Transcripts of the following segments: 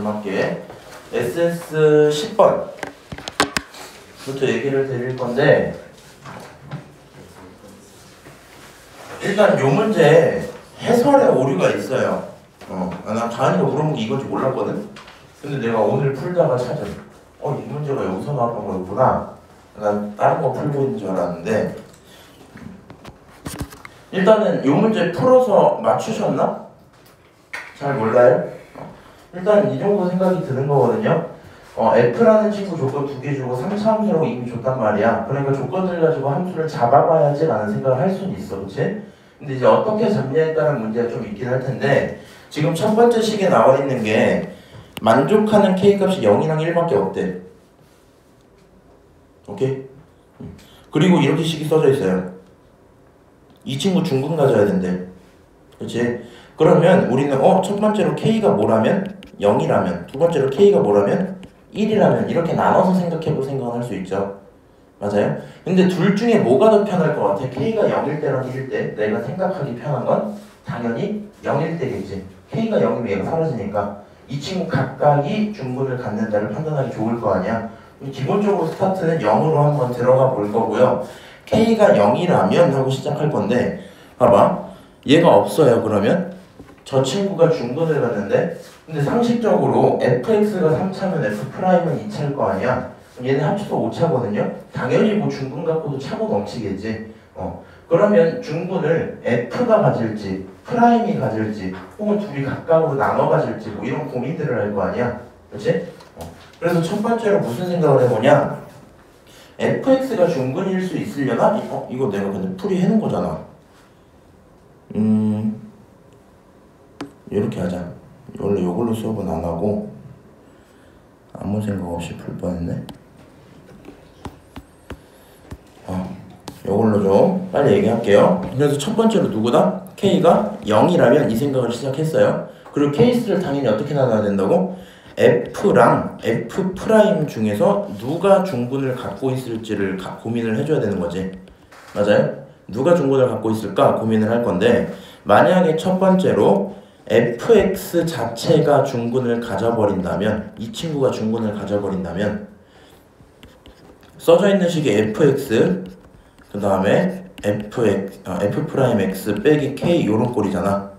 좀 할게. SS 10번부터 얘기를 드릴 건데, 일단 요 문제 해설에 오류가 있어요. 난 가은이가 물어본 게 이건지 몰랐거든? 근데 내가 오늘 풀다가 찾은, 이 문제가 여기서 나왔던 거였구나. 난 다른 거 풀고 있는 줄 알았는데, 일단은 요 문제 풀어서 맞추셨나? 잘 몰라요? 일단 이 정도 생각이 드는 거거든요. F라는 친구 조건 2개 주고 3차 함수라고 이미 줬단 말이야. 그러니까 조건을 가지고 함수를 잡아봐야지 라는 생각을 할 수는 있어. 그치? 근데 이제 어떻게 잡냐에 따른 문제가 좀 있긴 할 텐데, 지금 첫 번째 식에 나와 있는 게 만족하는 K값이 0이랑 1밖에 없대. 오케이? 그리고 이렇게 식이 써져 있어요. 이 친구 중근 가져야 된대. 그치? 그러면 우리는 첫 번째로 K가 뭐라면? 0이라면, 두 번째로 K가 뭐라면? 1이라면 이렇게 나눠서 생각해볼 생각은 할 수 있죠. 맞아요? 근데 둘 중에 뭐가 더 편할 것 같아? K가 0일 때랑 1일 때 내가 생각하기 편한 건 당연히 0일 때겠지. K가 0이면 얘가 사라지니까 이 친구 각각이 중근을 갖는다를 판단하기 좋을 거 아니야. 기본적으로 스타트는 0으로 한번 들어가 볼 거고요. K가 0이라면 하고 시작할 건데, 봐봐. 얘가 없어요. 그러면 저 친구가 중근을 갖는데, 근데 상식적으로 fx가 3차면 f'은 2차일 거 아니야. 얘는 합쳐서 5차거든요. 당연히 뭐 중근 갖고도 차고 넘치겠지. 그러면 중근을 f가 가질지 프라임이 가질지 혹은 둘이 각각으로 나눠 가질지 뭐 이런 고민들을 할 거 아니야. 그렇지? 그래서 첫 번째로 무슨 생각을 해보냐, fx가 중근일 수 있으려나? 이거 내가 근데 풀이 해놓은 거잖아. 이렇게 하자. 원래 이걸로 수업은 안 하고 아무 생각 없이 풀 뻔했네. 이걸로 좀 빨리 얘기할게요. 그래서 첫 번째로 누구다? K가 0이라면 이 생각을 시작했어요. 그리고 케이스를 당연히 어떻게 나눠야 된다고? F랑 F' 중에서 누가 중근을 갖고 있을지를 고민을 해줘야 되는 거지. 맞아요? 누가 중근을 갖고 있을까 고민을 할 건데, 만약에 첫 번째로 fx 자체가 중근을 가져버린다면, 이 친구가 중근을 가져버린다면 써져 있는 식이 fx 그 다음에 f'x 빼기 k 요런 꼴이잖아.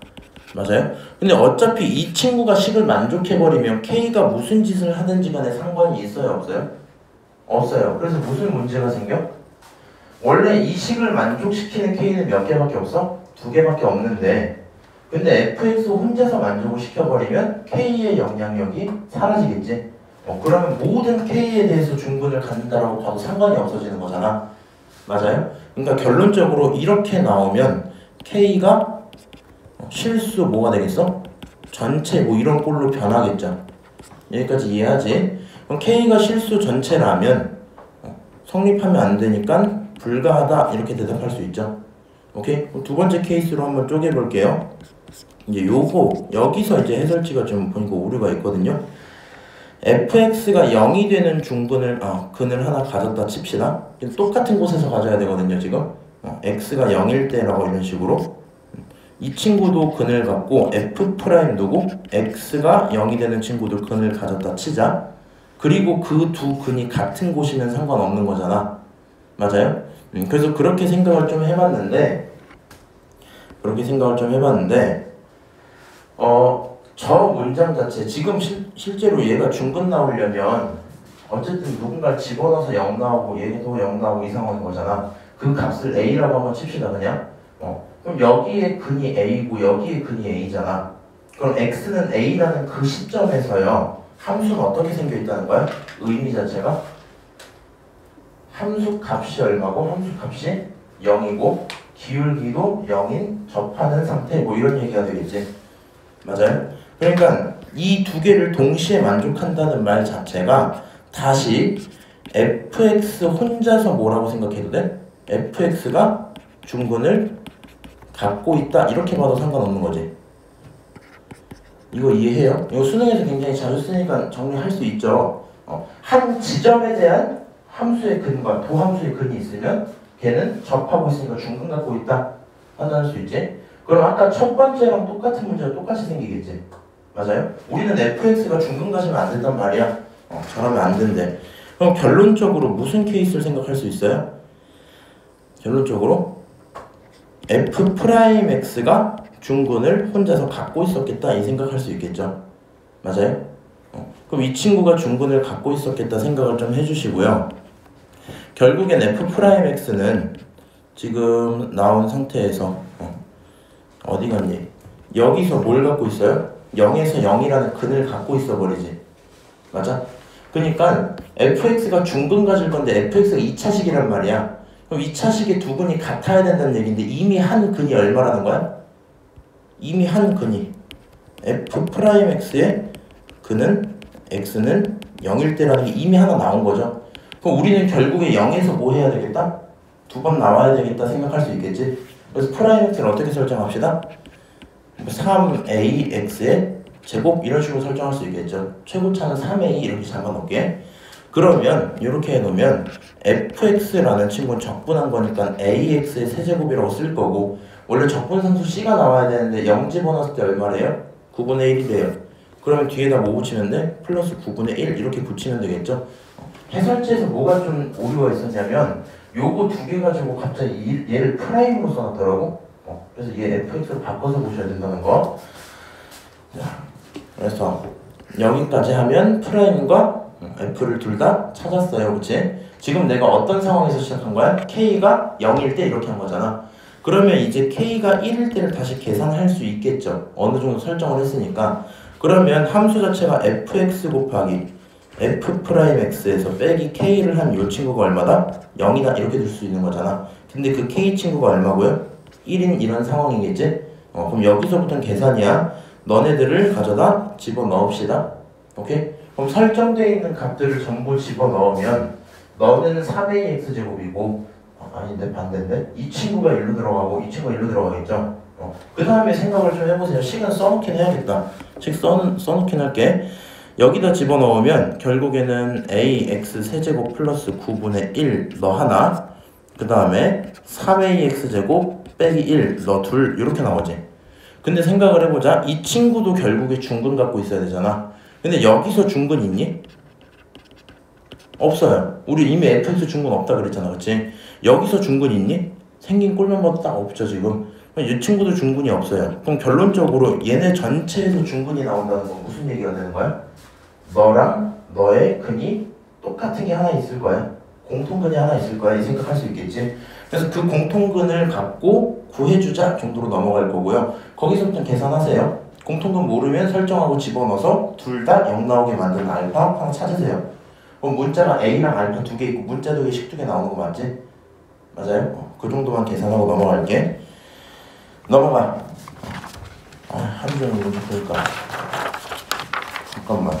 맞아요? 근데 어차피 이 친구가 식을 만족해버리면 k가 무슨 짓을 하든지 간에 상관이 있어요? 없어요? 없어요. 그래서 무슨 문제가 생겨? 원래 이 식을 만족시키는 k는 몇 개밖에 없어? 2개밖에 없는데, 근데 fx 혼자서 만족을 시켜버리면 k의 영향력이 사라지겠지? 그러면 모든 k에 대해서 중근을 갖는다라고 봐도 상관이 없어지는 거잖아. 맞아요? 그러니까 결론적으로 이렇게 나오면 k가 실수 뭐가 되겠어? 전체 뭐 이런 꼴로 변하겠죠. 여기까지 이해하지? 그럼 k가 실수 전체라면 성립하면 안 되니까 불가하다 이렇게 대답할 수 있죠. 오케이? 두 번째 케이스로 한번 쪼개볼게요. 이제 요거 여기서 이제 해설지가 좀 보니까 오류가 있거든요. fx가 0이 되는 중근을 근을 하나 가졌다 칩시다. 똑같은 곳에서 가져야 되거든요. 지금 x가 0일 때라고 이런 식으로 이 친구도 근을 갖고 f' 두고 x가 0이 되는 친구도 근을 가졌다 치자. 그리고 그 두 근이 같은 곳이면 상관없는 거잖아. 맞아요? 그래서 그렇게 생각을 좀 해봤는데 저 문장 자체 지금 실제로 얘가 중근 나오려면 어쨌든 누군가 집어넣어서 0 나오고 얘도 0 나오고 이 상황인 거잖아. 그 값을 a라고 한번 칩시다. 그냥 그럼 여기에 근이 a고 여기에 근이 a잖아. 그럼 x는 a라는 그 시점에서요 함수는 어떻게 생겨 있다는 거야? 의미 자체가 함수 값이 얼마고 함수 값이 0이고 기울기도 0인 접하는 상태 뭐 이런 얘기가 되겠지. 맞아요? 그러니까 이 두 개를 동시에 만족한다는 말 자체가 다시 fx 혼자서 뭐라고 생각해도 돼? fx가 중근을 갖고 있다 이렇게 봐도 상관없는 거지. 이거 이해해요? 이거 수능에서 굉장히 자주 쓰니까 정리할 수 있죠. 한 지점에 대한 함수의 근과 도함수의 근이 있으면 걔는 접하고 있으니까 중근 갖고 있다 판단할 수 있지. 그럼 아까 첫 번째랑 똑같은 문제가 똑같이 생기겠지. 맞아요? 우리는 fx가 중근 가지면 안 된단 말이야. 저러면 안 된대. 그럼 결론적으로 무슨 케이스를 생각할 수 있어요? 결론적으로 f'x가 중근을 혼자서 갖고 있었겠다 이 생각할 수 있겠죠. 맞아요? 그럼 이 친구가 중근을 갖고 있었겠다 생각을 좀 해주시고요. 결국엔 f'x는 지금 나온 상태에서 어디 갔니? 여기서 뭘 갖고 있어요? 0에서 0이라는 근을 갖고 있어 버리지. 맞아? 그러니까 fx가 중근 가질 건데 fx가 2차식이란 말이야. 그럼 2차식의 두 근이 같아야 된다는 얘기인데 이미 한 근이 얼마라는 거야? 이미 한 근이 f'x의 근은 x는 0일 때라는 게 이미 하나 나온 거죠. 그럼 우리는 결국에 0에서 뭐 해야 되겠다? 두 번 나와야 되겠다 생각할 수 있겠지. 그래서 프라임 x를 어떻게 설정합시다? 3ax의 제곱 이런 식으로 설정할 수 있겠죠. 최고차는 3a 이렇게 잡아놓게. 그러면 이렇게 해놓으면 fx라는 친구는 적분한 거니까 ax의 세제곱이라고 쓸 거고, 원래 적분상수 c가 나와야 되는데 0 집어넣었을 때 얼마래요? 9분의 1이래요. 그러면 뒤에다 뭐 붙이면 돼? 플러스 9분의 1 이렇게 붙이면 되겠죠. 해설지에서 뭐가 좀 오류가 있었냐면 요거 두 개 가지고 갑자기 얘를 프라임으로 써놨더라고. 그래서 얘 fx로 바꿔서 보셔야 된다는 거. 자, 그래서 여기까지 하면 프라임과 f를 둘 다 찾았어요. 그치? 지금 내가 어떤 상황에서 시작한 거야? k가 0일 때 이렇게 한 거잖아. 그러면 이제 k가 1일 때를 다시 계산할 수 있겠죠. 어느 정도 설정을 했으니까. 그러면 함수 자체가 fx 곱하기 f'x에서 빼기 k를 한 요 친구가 얼마다? 0이다 이렇게 될 수 있는 거잖아. 근데 그 k 친구가 얼마고요? 1인 이런 상황이겠지? 그럼 여기서부터는 계산이야. 너네들을 가져다 집어넣읍시다. 오케이? 그럼 설정되어 있는 값들을 전부 집어넣으면 너는 3ax제곱이고 아닌데 반대인데? 이 친구가 1로 들어가고 이 친구가 1로 들어가겠죠? 그 다음에 생각을 좀 해보세요. 시간 써놓긴 해야겠다. 책 써놓긴 할게. 여기다 집어넣으면 결국에는 ax 세제곱 플러스 9분의 1 너 하나, 그 다음에 3ax제곱 빼기 1 너 둘 이렇게 나오지. 근데 생각을 해보자. 이 친구도 결국에 중근 갖고 있어야 되잖아. 근데 여기서 중근 있니? 없어요. 우리 이미 fx 중근 없다 그랬잖아. 그치? 여기서 중근 있니? 생긴 꼴만 봐도 딱 없죠 지금. 이 친구도 중근이 없어요. 그럼 결론적으로 얘네 전체에서 중근이 나온다는 건 무슨 얘기가 되는 거야? 너랑 너의 근이 똑같은 게 하나 있을 거야. 공통근이 하나 있을 거야. 이 생각할 수 있겠지. 그래서 그 공통근을 갖고 구해주자 정도로 넘어갈 거고요. 거기서부터 계산하세요. 공통근 모르면 설정하고 집어넣어서 둘 다 0 나오게 만드는 알파 하나 찾으세요. 그럼 문자가 A랑 알파 두 개 있고 문자 두 개씩 두 개 나오는 거 맞지? 맞아요? 그 정도만 계산하고 넘어갈게. 넘어가. 하루 종일 문제 풀까? 잠깐만.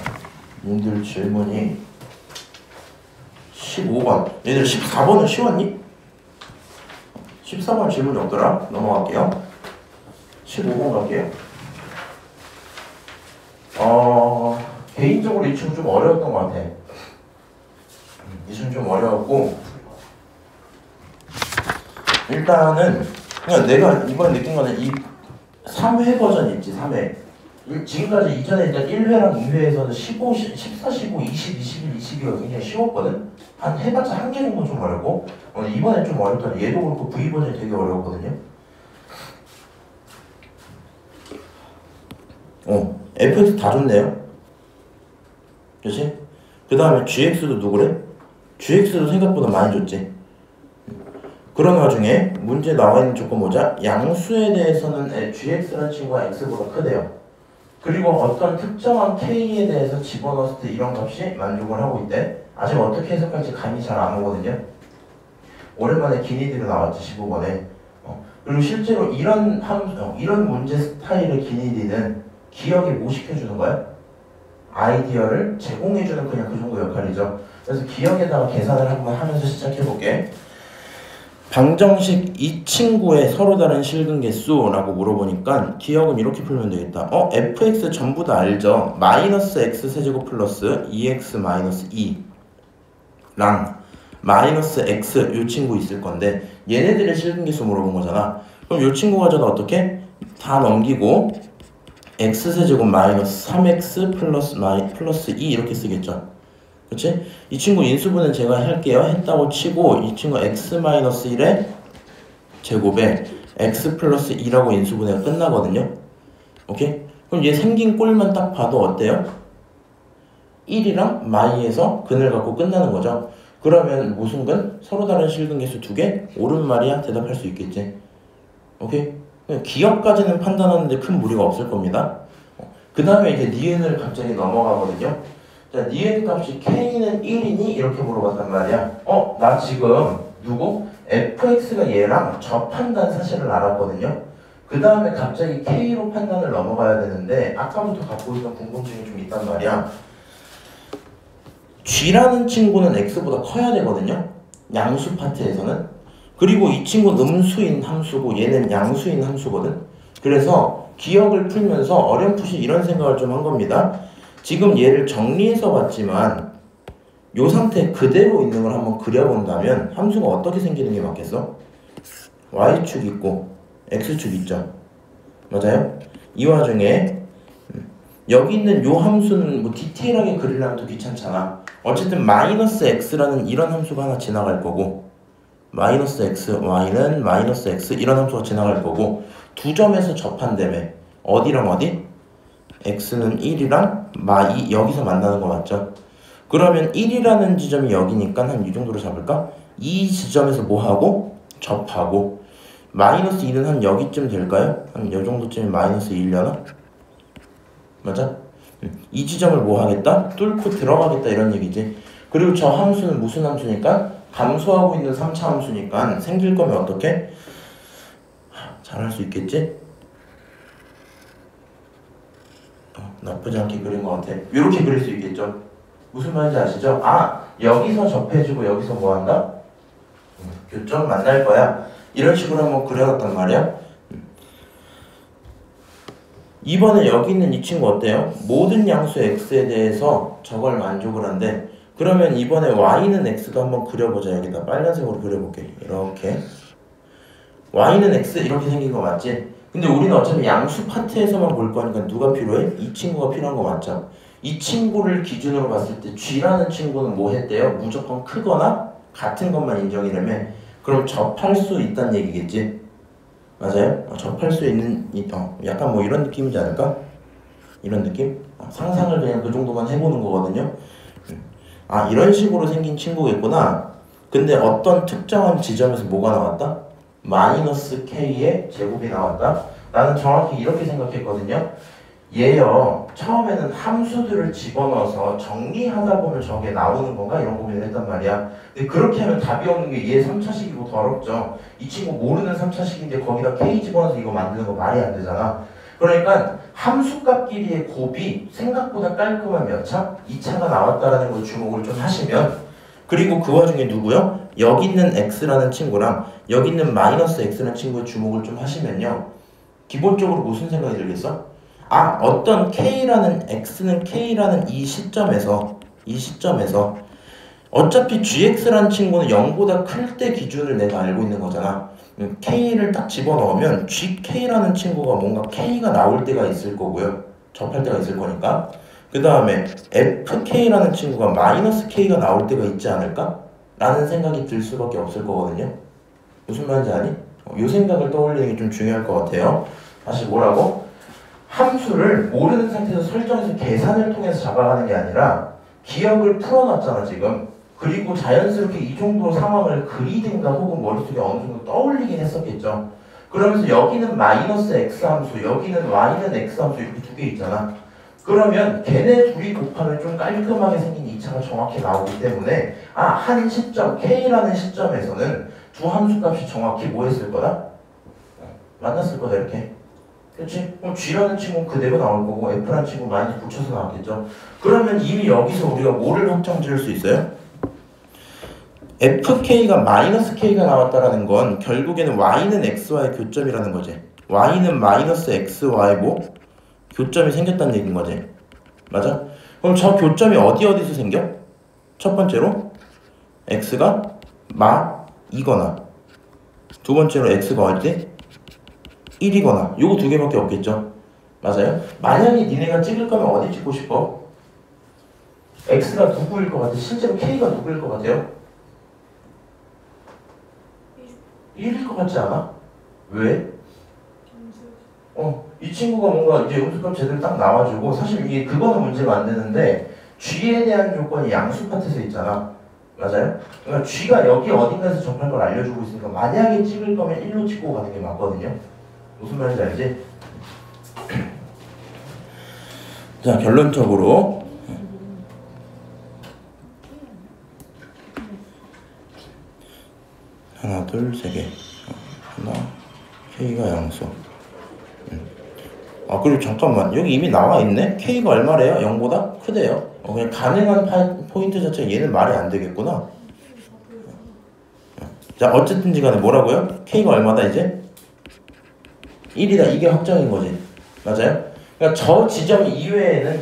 님들 질문이 15번. 얘들 14번은 쉬웠니? 14번 질문이 없더라? 넘어갈게요. 15번 갈게요. 개인적으로 이 친구 좀 어려웠던 것 같아. 이 친구 좀 어려웠고, 일단은 그냥 내가 이번에 느낀 거는 이 3회 버전 있지. 3회 지금까지 이전에 있던 1회랑 2회에서는 15, 14, 15, 20, 21, 22가 굉장히 쉬웠거든. 한 해봤자 한 개 정도 좀 어렵고, 이번엔 좀 어렵더라. 얘도 그렇고 V 버전이 되게 어려웠거든요. fx 다 좋네요. 그치? 그 다음에 gx도 누구래? gx도 생각보다 많이 줬지. 그런 와중에 문제 나와 있는 조건 보자. 양수에 대해서는 gx라는 친구가 x보다 크대요. 그리고 어떤 특정한 k에 대해서 집어넣었을 때 이런 값이 만족을 하고 있대. 아직 어떻게 해석할지 감이 잘 안 오거든요. 오랜만에 기니디로 나왔지 15번에. 그리고 실제로 이런 문제 스타일의 기니디는 기억에 뭐 시켜주는 거야? 아이디어를 제공해주는 그냥 그 정도 역할이죠. 그래서 기억에다가 계산을 한번 하면서 시작해볼게. 방정식 이 친구의 서로 다른 실근 개수라고 물어보니까 기억은 이렇게 풀면 되겠다. fx 전부 다 알죠? 마이너스 x 세제곱 플러스 2x 마이너스 2랑 마이너스 x 이 친구 있을 건데 얘네들의 실근 개수 물어본 거잖아. 그럼 이 친구 가져다 어떻게? 다 넘기고 x세제곱 마이너스 3x 플러스 2 이렇게 쓰겠죠. 그치? 이 친구 인수분해 제가 할게요. 했다고 치고 이 친구 x 마이너스 1의 제곱에 x 플러스 2라고 인수분해가 끝나거든요. 오케이? 그럼 얘 생긴 꼴만 딱 봐도 어때요? 1이랑 마이에서 근을 갖고 끝나는 거죠. 그러면 무슨 근? 서로 다른 실근계수 2개? 옳은 말이야? 대답할 수 있겠지. 오케이? 기억까지는 판단하는데 큰 무리가 없을 겁니다. 그 다음에 이제 니은을 갑자기 넘어가거든요. 자, 니은 값이 k는 1이니? 이렇게 물어봤단 말이야. 나 지금 누구? fx가 얘랑 접한다는 사실을 알았거든요. 그 다음에 갑자기 k로 판단을 넘어가야 되는데 아까부터 갖고 있던 궁금증이 좀 있단 말이야. g라는 친구는 x보다 커야 되거든요. 양수 파트에서는. 그리고 이 친구는 음수인 함수고 얘는 양수인 함수거든. 그래서 기억을 풀면서 어렴풋이 이런 생각을 좀 한 겁니다. 지금 얘를 정리해서 봤지만 이 상태 그대로 있는 걸 한번 그려본다면 함수가 어떻게 생기는 게 맞겠어? y축 있고 x축 있죠. 맞아요? 이 와중에 여기 있는 요 함수는 뭐 디테일하게 그리려면 또 귀찮잖아. 어쨌든 마이너스 x라는 이런 함수가 하나 지나갈 거고 마이너스 x, y는 마이너스 x 이런 함수가 지나갈 거고 두 점에서 접한다며 어디랑 어디? x는 1이랑 마이 여기서 만나는 거 맞죠? 그러면 1이라는 지점이 여기니까 한 이 정도로 잡을까? 이 지점에서 뭐하고? 접하고 마이너스 2는 한 여기쯤 될까요? 한 이 정도쯤에 마이너스 2려나? 맞아? 이 지점을 뭐 하겠다? 뚫고 들어가겠다 이런 얘기지. 그리고 저 함수는 무슨 함수니까? 감소하고 있는 3차 함수니까 생길 거면 어떻게? 잘할 수 있겠지? 나쁘지 않게 그린 것 같아. 이렇게 그릴 수 있겠죠? 무슨 말인지 아시죠? 여기서 접해주고 여기서 뭐 한다? 교점 만날 거야. 이런 식으로 한번 그려놨단 말이야. 이번에 여기 있는 이 친구 어때요? 모든 양수 x에 대해서 저걸 만족을 한대. 그러면 이번에 y는 x도 한번 그려보자. 여기다 빨간색으로 그려볼게. 이렇게 y는 x 이렇게 생긴 거 맞지? 근데 우리는 어차피 양수 파트에서만 볼 거니까 누가 필요해? 이 친구가 필요한 거 맞죠? 이 친구를 기준으로 봤을 때 g라는 친구는 뭐 했대요? 무조건 크거나 같은 것만 인정이라며. 그럼 접할 수 있다는 얘기겠지? 맞아요? 접할 수 있는 약간 뭐 이런 느낌이지 않을까? 이런 느낌? 상상을 그냥 그 정도만 해보는 거거든요. 이런 식으로 생긴 친구겠구나. 근데 어떤 특정한 지점에서 뭐가 나왔다? 마이너스 k의 제곱이 나왔다. 나는 정확히 이렇게 생각했거든요. 얘요, 처음에는 함수들을 집어넣어서 정리하다 보면 저게 나오는 건가? 이런 고민을 했단 말이야. 근데 그렇게 하면 답이 없는 게 얘 3차식이고 더럽죠. 이 친구 모르는 3차식인데 거기다 k 집어넣어서 이거 만드는 거 말이 안 되잖아. 그러니까 함수값끼리의 곱이 생각보다 깔끔한 몇 차? 2차가 나왔다라는 걸 주목을 좀 하시면, 그리고 그 와중에 누구요? 여기 있는 x라는 친구랑 여기 있는 마이너스 x라는 친구의 주목을 좀 하시면요, 기본적으로 무슨 생각이 들겠어? 어떤 k라는 x는 k라는 이 시점에서 어차피 gx라는 친구는 0보다 클 때 기준을 내가 알고 있는 거잖아. k를 딱 집어넣으면 gk라는 친구가 뭔가 k가 나올 때가 있을 거고요. 접할 때가 있을 거니까. 그 다음에 fk라는 친구가 마이너스 k가 나올 때가 있지 않을까? 라는 생각이 들 수밖에 없을 거거든요. 무슨 말인지 아니? 이 생각을 떠올리는 게 좀 중요할 것 같아요. 다시 뭐라고? 함수를 모르는 상태에서 설정해서 계산을 통해서 잡아가는 게 아니라 기억을 풀어놨잖아 지금. 그리고 자연스럽게 이 정도 상황을 그리든가 혹은 머릿속에 어느 정도 떠올리긴 했었겠죠. 그러면서 여기는 마이너스 x 함수, 여기는 y는 x 함수 이렇게 두 개 있잖아. 그러면 걔네 둘이 곱하면 좀 깔끔하게 생긴 2차가 정확히 나오기 때문에 한 시점, k라는 시점에서는 두 함수값이 정확히 뭐 했을 거다? 만났을 거다 이렇게. 그렇지? 그럼 g라는 친구는 그대로 나올 거고 f라는 친구는 많이 붙여서 나왔겠죠. 그러면 이미 여기서 우리가 뭐를 확정 지을 수 있어요? fk가 마이너스 k가 나왔다라는 건 결국에는 y는 x와의 교점이라는 거지. y는 마이너스 x와의 뭐? 교점이 생겼다는 얘기인 거지. 맞아? 그럼 저 교점이 어디서 생겨? 첫 번째로 x가 마이거나 두 번째로 x가 어디? 1이거나 요거 두 개밖에 없겠죠. 맞아요? 만약에 니네가 찍을 거면 어디 찍고 싶어? X가 누구일 것 같아? 실제로 K가 누구일 것 같아요? 1일 것 같지 않아? 왜? 이 친구가 뭔가 이제 음수값 제대로 딱 나와주고 사실 이게 그거는 문제가 안 되는데 G에 대한 조건이 양수 파트에서 있잖아. 맞아요? 그러니까 G가 여기 어딘가에서 접할 걸 알려주고 있으니까 만약에 찍을 거면 1로 찍고 가는 게 맞거든요. 무슨 말인지 알지? 자, 결론적으로 하나, 둘, 세 개. 하나, K가 양수. 그리고 잠깐만. 여기 이미 나와 있네? K가 얼마래요? 0보다? 크대요. 그냥 가능한 포인트 자체가 얘는 말이 안 되겠구나. 자, 어쨌든지 간에 뭐라고요? K가 얼마다 이제? 1이다. 이게 확정인 거지. 맞아요? 그러니까 저 지점 이외에는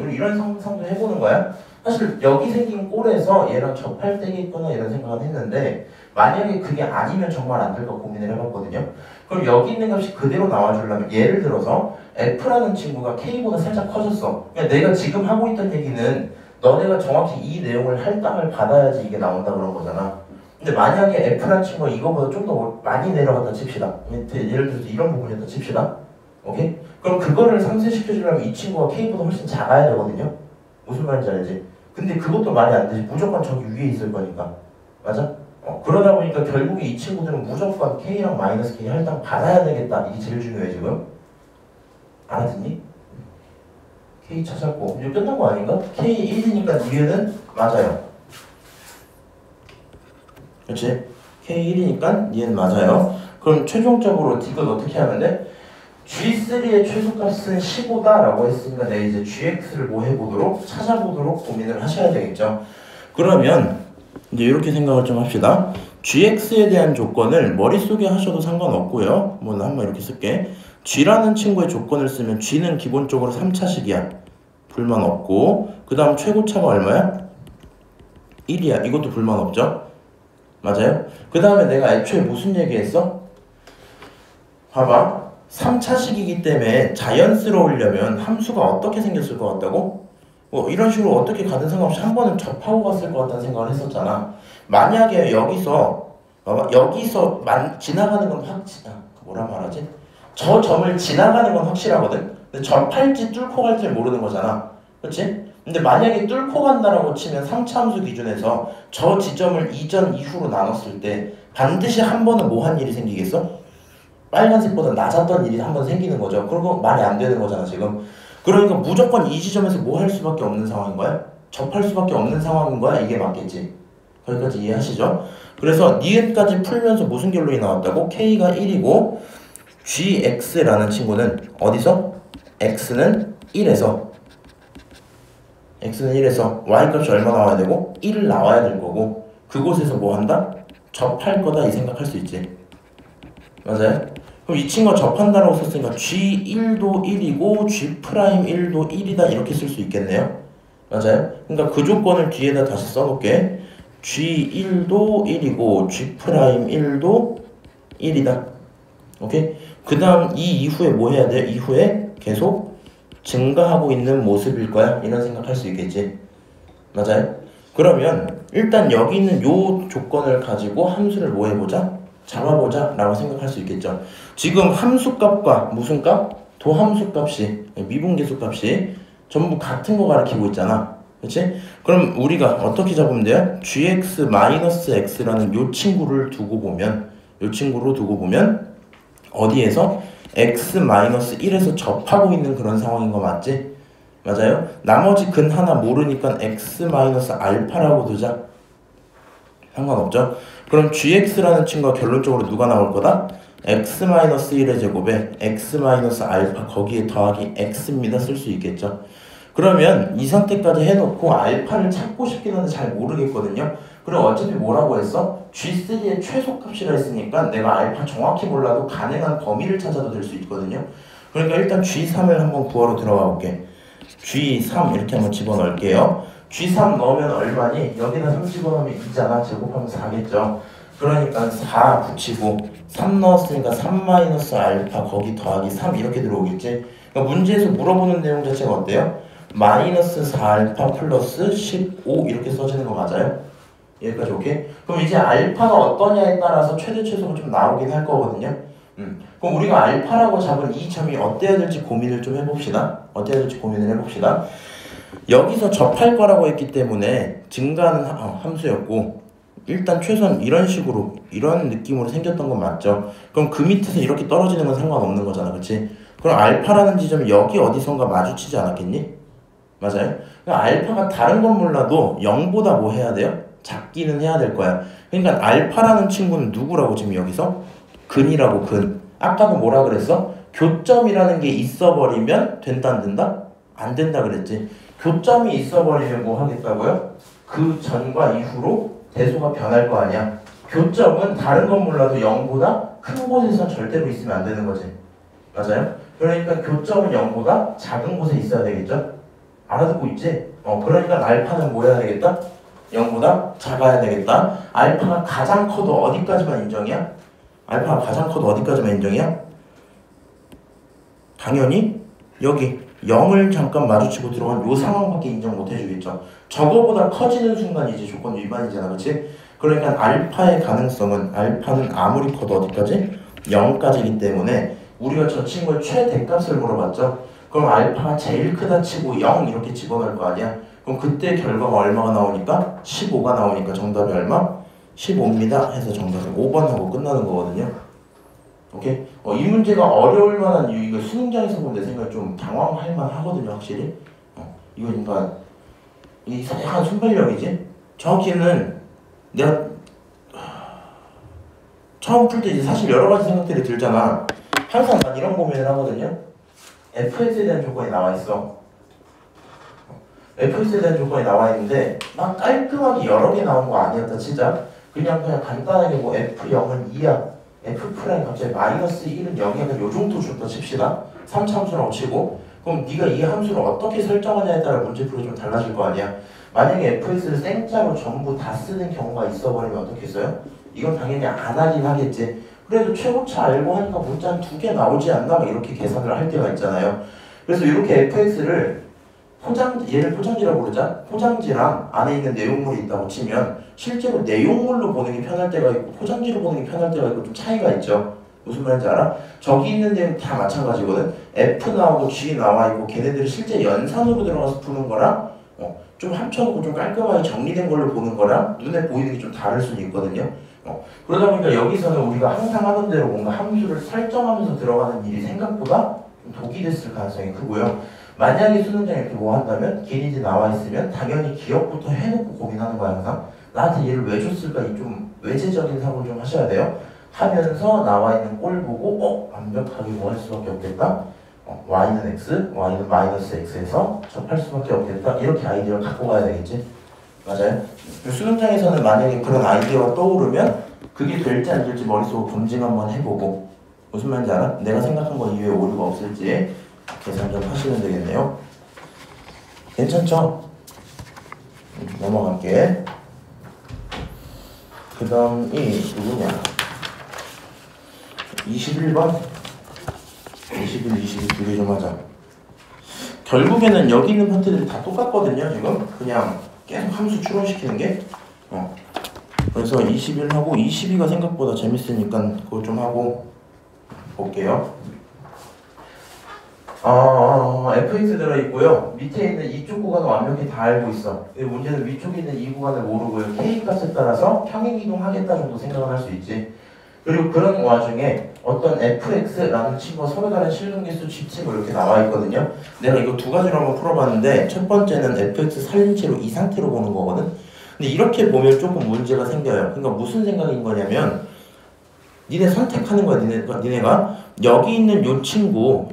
우리 이런 상상도 해보는 거야. 사실 여기 생긴 꼴에서 얘랑 접할 때겠구나 이런 생각은 했는데 만약에 그게 아니면 정말 안 될까 고민을 해봤거든요. 그럼 여기 있는 값이 그대로 나와주려면 예를 들어서 F라는 친구가 K보다 살짝 커졌어. 그러니까 내가 지금 하고 있던 얘기는 너네가 정확히 이 내용을 할당을 받아야지 이게 나온다 그런 거잖아. 근데 만약에 F라는 친구가 이거보다 좀 더 많이 내려갔다 칩시다. 예를 들어서 이런 부분이었다 칩시다. 오케이? 그럼 그거를 상쇄시켜주려면 이 친구가 K보다 훨씬 작아야 되거든요. 무슨 말인지 알지? 근데 그것도 말이 안 되지. 무조건 저기 위에 있을 거니까. 맞아? 그러다 보니까 결국에 이 친구들은 무조건 K랑 마이너스 K 할당 받아야 되겠다. 이게 제일 중요해 지금. 알아듣니? K 찾았고 이제 끝난 거 아닌가? K 1이니까 뒤에는 맞아요. 그렇지? K 1이니까 얘는 맞아요. 그럼 최종적으로 이건 어떻게 하면 돼? G3의 최소값은 15다 라고 했으니까 내가 이제 GX를 뭐 해보도록 찾아보도록 고민을 하셔야 되겠죠. 그러면 이제 이렇게 생각을 좀 합시다. GX에 대한 조건을 머릿속에 하셔도 상관없고요. 뭐 한번 이렇게 쓸게. G라는 친구의 조건을 쓰면 G는 기본적으로 3차식이야. 불만 없고 그 다음 최고차가 얼마야? 1이야. 이것도 불만 없죠? 맞아요? 그 다음에 내가 애초에 무슨 얘기했어? 봐봐. 3차식이기 때문에 자연스러우려면 함수가 어떻게 생겼을 것 같다고? 이런 식으로 어떻게 가든 상관없이 한 번은 접하고 갔을 것 같다는 생각을 했었잖아. 만약에 여기서 지나가는 건 뭐라 말하지? 저 점을 지나가는 건 확실하거든? 근데 접할지 뚫고 갈지 모르는 거잖아. 그치? 근데 만약에 뚫고 간다라고 치면 3차 함수 기준에서 저 지점을 이전 이후로 나눴을 때 반드시 한 번은 뭐 한 일이 생기겠어? 빨간색보다 낮았던 일이 한 번 생기는 거죠. 그리고 말이 안 되는 거잖아 지금. 그러니까 무조건 이 지점에서 뭐 할 수밖에 없는 상황인 거야? 접할 수밖에 없는 상황인 거야? 이게 맞겠지. 거기까지 이해하시죠? 그래서 니은까지 풀면서 무슨 결론이 나왔다고? K가 1이고 GX라는 친구는 어디서? X는 1에서 Y값이 얼마 나와야 되고? 1 나와야 될 거고 그곳에서 뭐 한다? 접할 거다 이 생각할 수 있지. 맞아요? 그럼 이 친구가 접한다라고 썼으니까 G1도 1이고 G'1도 1이다 이렇게 쓸 수 있겠네요. 맞아요? 그러니까 그 조건을 뒤에다 다시 써놓을게. G1도 1이고 G'1도 1이다. 오케이? 그 다음 이 이후에 뭐 해야 돼? 이후에 계속 증가하고 있는 모습일 거야. 이런 생각할 수 있겠지. 맞아요? 그러면 일단 여기 있는 요 조건을 가지고 함수를 뭐 해보자? 잡아보자 라고 생각할 수 있겠죠. 지금 함수값과 무슨 값? 도함수값이 미분계수값이 전부 같은 거 가리키고 있잖아. 그치? 그럼 우리가 어떻게 잡으면 돼요? gx-x라는 요 친구를 두고 보면 어디에서? x-1에서 접하고 있는 그런 상황인 거 맞지? 맞아요? 나머지 근 하나 모르니까 x-알파라고 두자. 상관없죠? 그럼 gx라는 친구가 결론적으로 누가 나올 거다? x-1의 제곱에 x-알파 거기에 더하기 x입니다. 쓸 수 있겠죠? 그러면 이 상태까지 해놓고 알파를 찾고 싶긴 한데 잘 모르겠거든요. 그럼 어차피 뭐라고 했어? G3의 최소값이라 했으니까 내가 알파 정확히 몰라도 가능한 범위를 찾아도 될 수 있거든요. 그러니까 일단 G3을 한번 구하러 들어가 볼게. G3 이렇게 한번 집어넣을게요. G3 넣으면 얼마니? 여기다 3 집어넣으면 2잖아. 제곱하면 4겠죠. 그러니까 4 붙이고 3 넣었으니까 3 마이너스 알파 거기 더하기 3 이렇게 들어오겠지. 그러니까 문제에서 물어보는 내용 자체가 어때요? 마이너스 4알파 플러스 15 이렇게 써지는 거 맞아요? 여기까지 오케이? 그럼 이제 알파가 어떠냐에 따라서 최대 최소가 좀 나오긴 할 거거든요. 그럼 우리가 알파라고 잡은 이 점이 어때야 될지 고민을 좀 해봅시다. 어때야 될지 고민을 해봅시다. 여기서 접할 거라고 했기 때문에 증가하는 함수였고 일단 최소한 이런 식으로 이런 느낌으로 생겼던 건 맞죠. 그럼 그 밑에서 이렇게 떨어지는 건 상관없는 거잖아, 그치? 그럼 알파라는 지점이 여기 어디선가 마주치지 않았겠니? 맞아요? 그러니까 알파가 다른 건 몰라도 0보다 뭐 해야 돼요? 작기는 해야 될 거야. 그러니까 알파라는 친구는 누구라고 지금 여기서? 근이라고 근. 아까도 뭐라 그랬어? 교점이라는 게 있어버리면 된다 안 된다? 안 된다 그랬지. 교점이 있어버리면 뭐 하겠다고요? 그 전과 이후로 대소가 변할 거 아니야. 교점은 다른 건 몰라도 0보다 큰 곳에선 절대로 있으면 안 되는 거지. 맞아요? 그러니까 교점은 0보다 작은 곳에 있어야 되겠죠? 알아듣고 있지? 그러니까 알파는 뭐 해야 되겠다? 0보다 작아야 되겠다. 알파가 가장 커도 어디까지만 인정이야? 알파가 가장 커도 어디까지만 인정이야? 당연히 여기 0을 잠깐 마주치고 들어간 요 상황밖에 인정 못 해주겠죠. 저거보다 커지는 순간 이제 조건 위반이잖아, 그렇지? 그러니까 알파의 가능성은 알파는 아무리 커도 어디까지? 0까지이기 때문에 우리가 저 친구의 최대값을 물어봤죠. 그럼 알파가 제일 크다 치고 0 이렇게 집어넣을 거 아니야? 그럼 그때 결과가 얼마가 나오니까? 15가 나오니까 정답이 얼마? 15입니다 해서 정답을 5번 하고 끝나는 거거든요. 오케이? 이 문제가 어려울 만한 이유, 이거 수능장에서 보면 내 생각에 좀 당황할 만 하거든요, 확실히. 이거 그러니까 이 약간 순발력이지? 정확히는 내가 처음 풀 때 이제 사실 여러 가지 생각들이 들잖아. 항상 난 이런 고민을 하거든요. fx에 대한 조건이 나와 있어. fx에 대한 조건이 나와 있는데 막 깔끔하게 여러 개 나온 거 아니었다 진짜. 그냥 간단하게 뭐 f0은 2야. f' 갑자기 마이너스 1은 0이야. 요 정도 줬다 칩시다. 3차함수라고 치고. 그럼 네가 이 함수를 어떻게 설정하냐에 따라 문제풀이 좀 달라질 거 아니야. 만약에 fx를 생짜로 전부 다 쓰는 경우가 있어버리면 어떻게 써요? 이건 당연히 안 하긴 하겠지. 그래도 최고차 알고 하니까 문자 한 2개 나오지 않나? 막 이렇게 계산을 할 때가 있잖아요. 그래서 이렇게 fx를 얘를 포장지라고 그러자. 포장지랑 안에 있는 내용물이 있다고 치면 실제로 내용물로 보는 게 편할 때가 있고 포장지로 보는 게 편할 때가 있고 좀 차이가 있죠. 무슨 말인지 알아? 저기 있는 내용 다 마찬가지거든. F 나오고 G 나와 있고 걔네들이 실제 연산으로 들어가서 푸는 거랑 좀 합쳐놓고 좀 깔끔하게 정리된 걸로 보는 거랑 눈에 보이는 게 좀 다를 수는 있거든요. 그러다 보니까 여기서는 우리가 항상 하던 대로 뭔가 함수를 설정하면서 들어가는 일이 생각보다 좀 독이 됐을 가능성이 크고요. 만약에 수능장에 이렇게 뭐 한다면 길이지 나와 있으면 당연히 기억부터 해놓고 고민하는 거야 항상. 나한테 얘를 왜 줬을까 이 좀 외제적인 사고를 좀 하셔야 돼요. 하면서 나와 있는 꼴 보고 완벽하게 뭐 할 수밖에 없겠다. y는 x, y는 마이너스 x에서 접할 수밖에 없겠다. 이렇게 아이디어를 갖고 가야 되겠지. 맞아요? 수능장에서는 만약에 그런 아이디어가 떠오르면 그게 될지 안 될지 머릿속으로 검증 한번 해보고 무슨 말인지 알아? 내가 생각한 거 이외에 오류가 없을지 계산 좀 하시면 되겠네요. 괜찮죠? 넘어갈게. 그 다음이 누구냐? 21번? 21, 22 두 개 좀 하자. 결국에는 여기 있는 파트들이 다 똑같거든요, 지금. 그냥 계속 함수 추론시키는 게. 그래서 21하고 22가 생각보다 재밌으니까 그거 좀 하고 볼게요. fx 들어있고요. 밑에 있는 이쪽 구간은 완벽히 다 알고 있어. 문제는 위쪽에 있는 이 구간을 모르고요. k 값에 따라서 평행이동하겠다 정도 생각을 할 수 있지. 그리고 그런 와중에 어떤 fx라는 친구가 서로 다른 실근계수 집치고 이렇게 나와 있거든요. 내가 이거 두 가지로 한번 풀어봤는데 첫 번째는 fx 살림체로 이 상태로 보는 거거든. 근데 이렇게 보면 조금 문제가 생겨요. 그러니까 무슨 생각인 거냐면 니네 선택하는 거야. 니네가 여기 있는 요 친구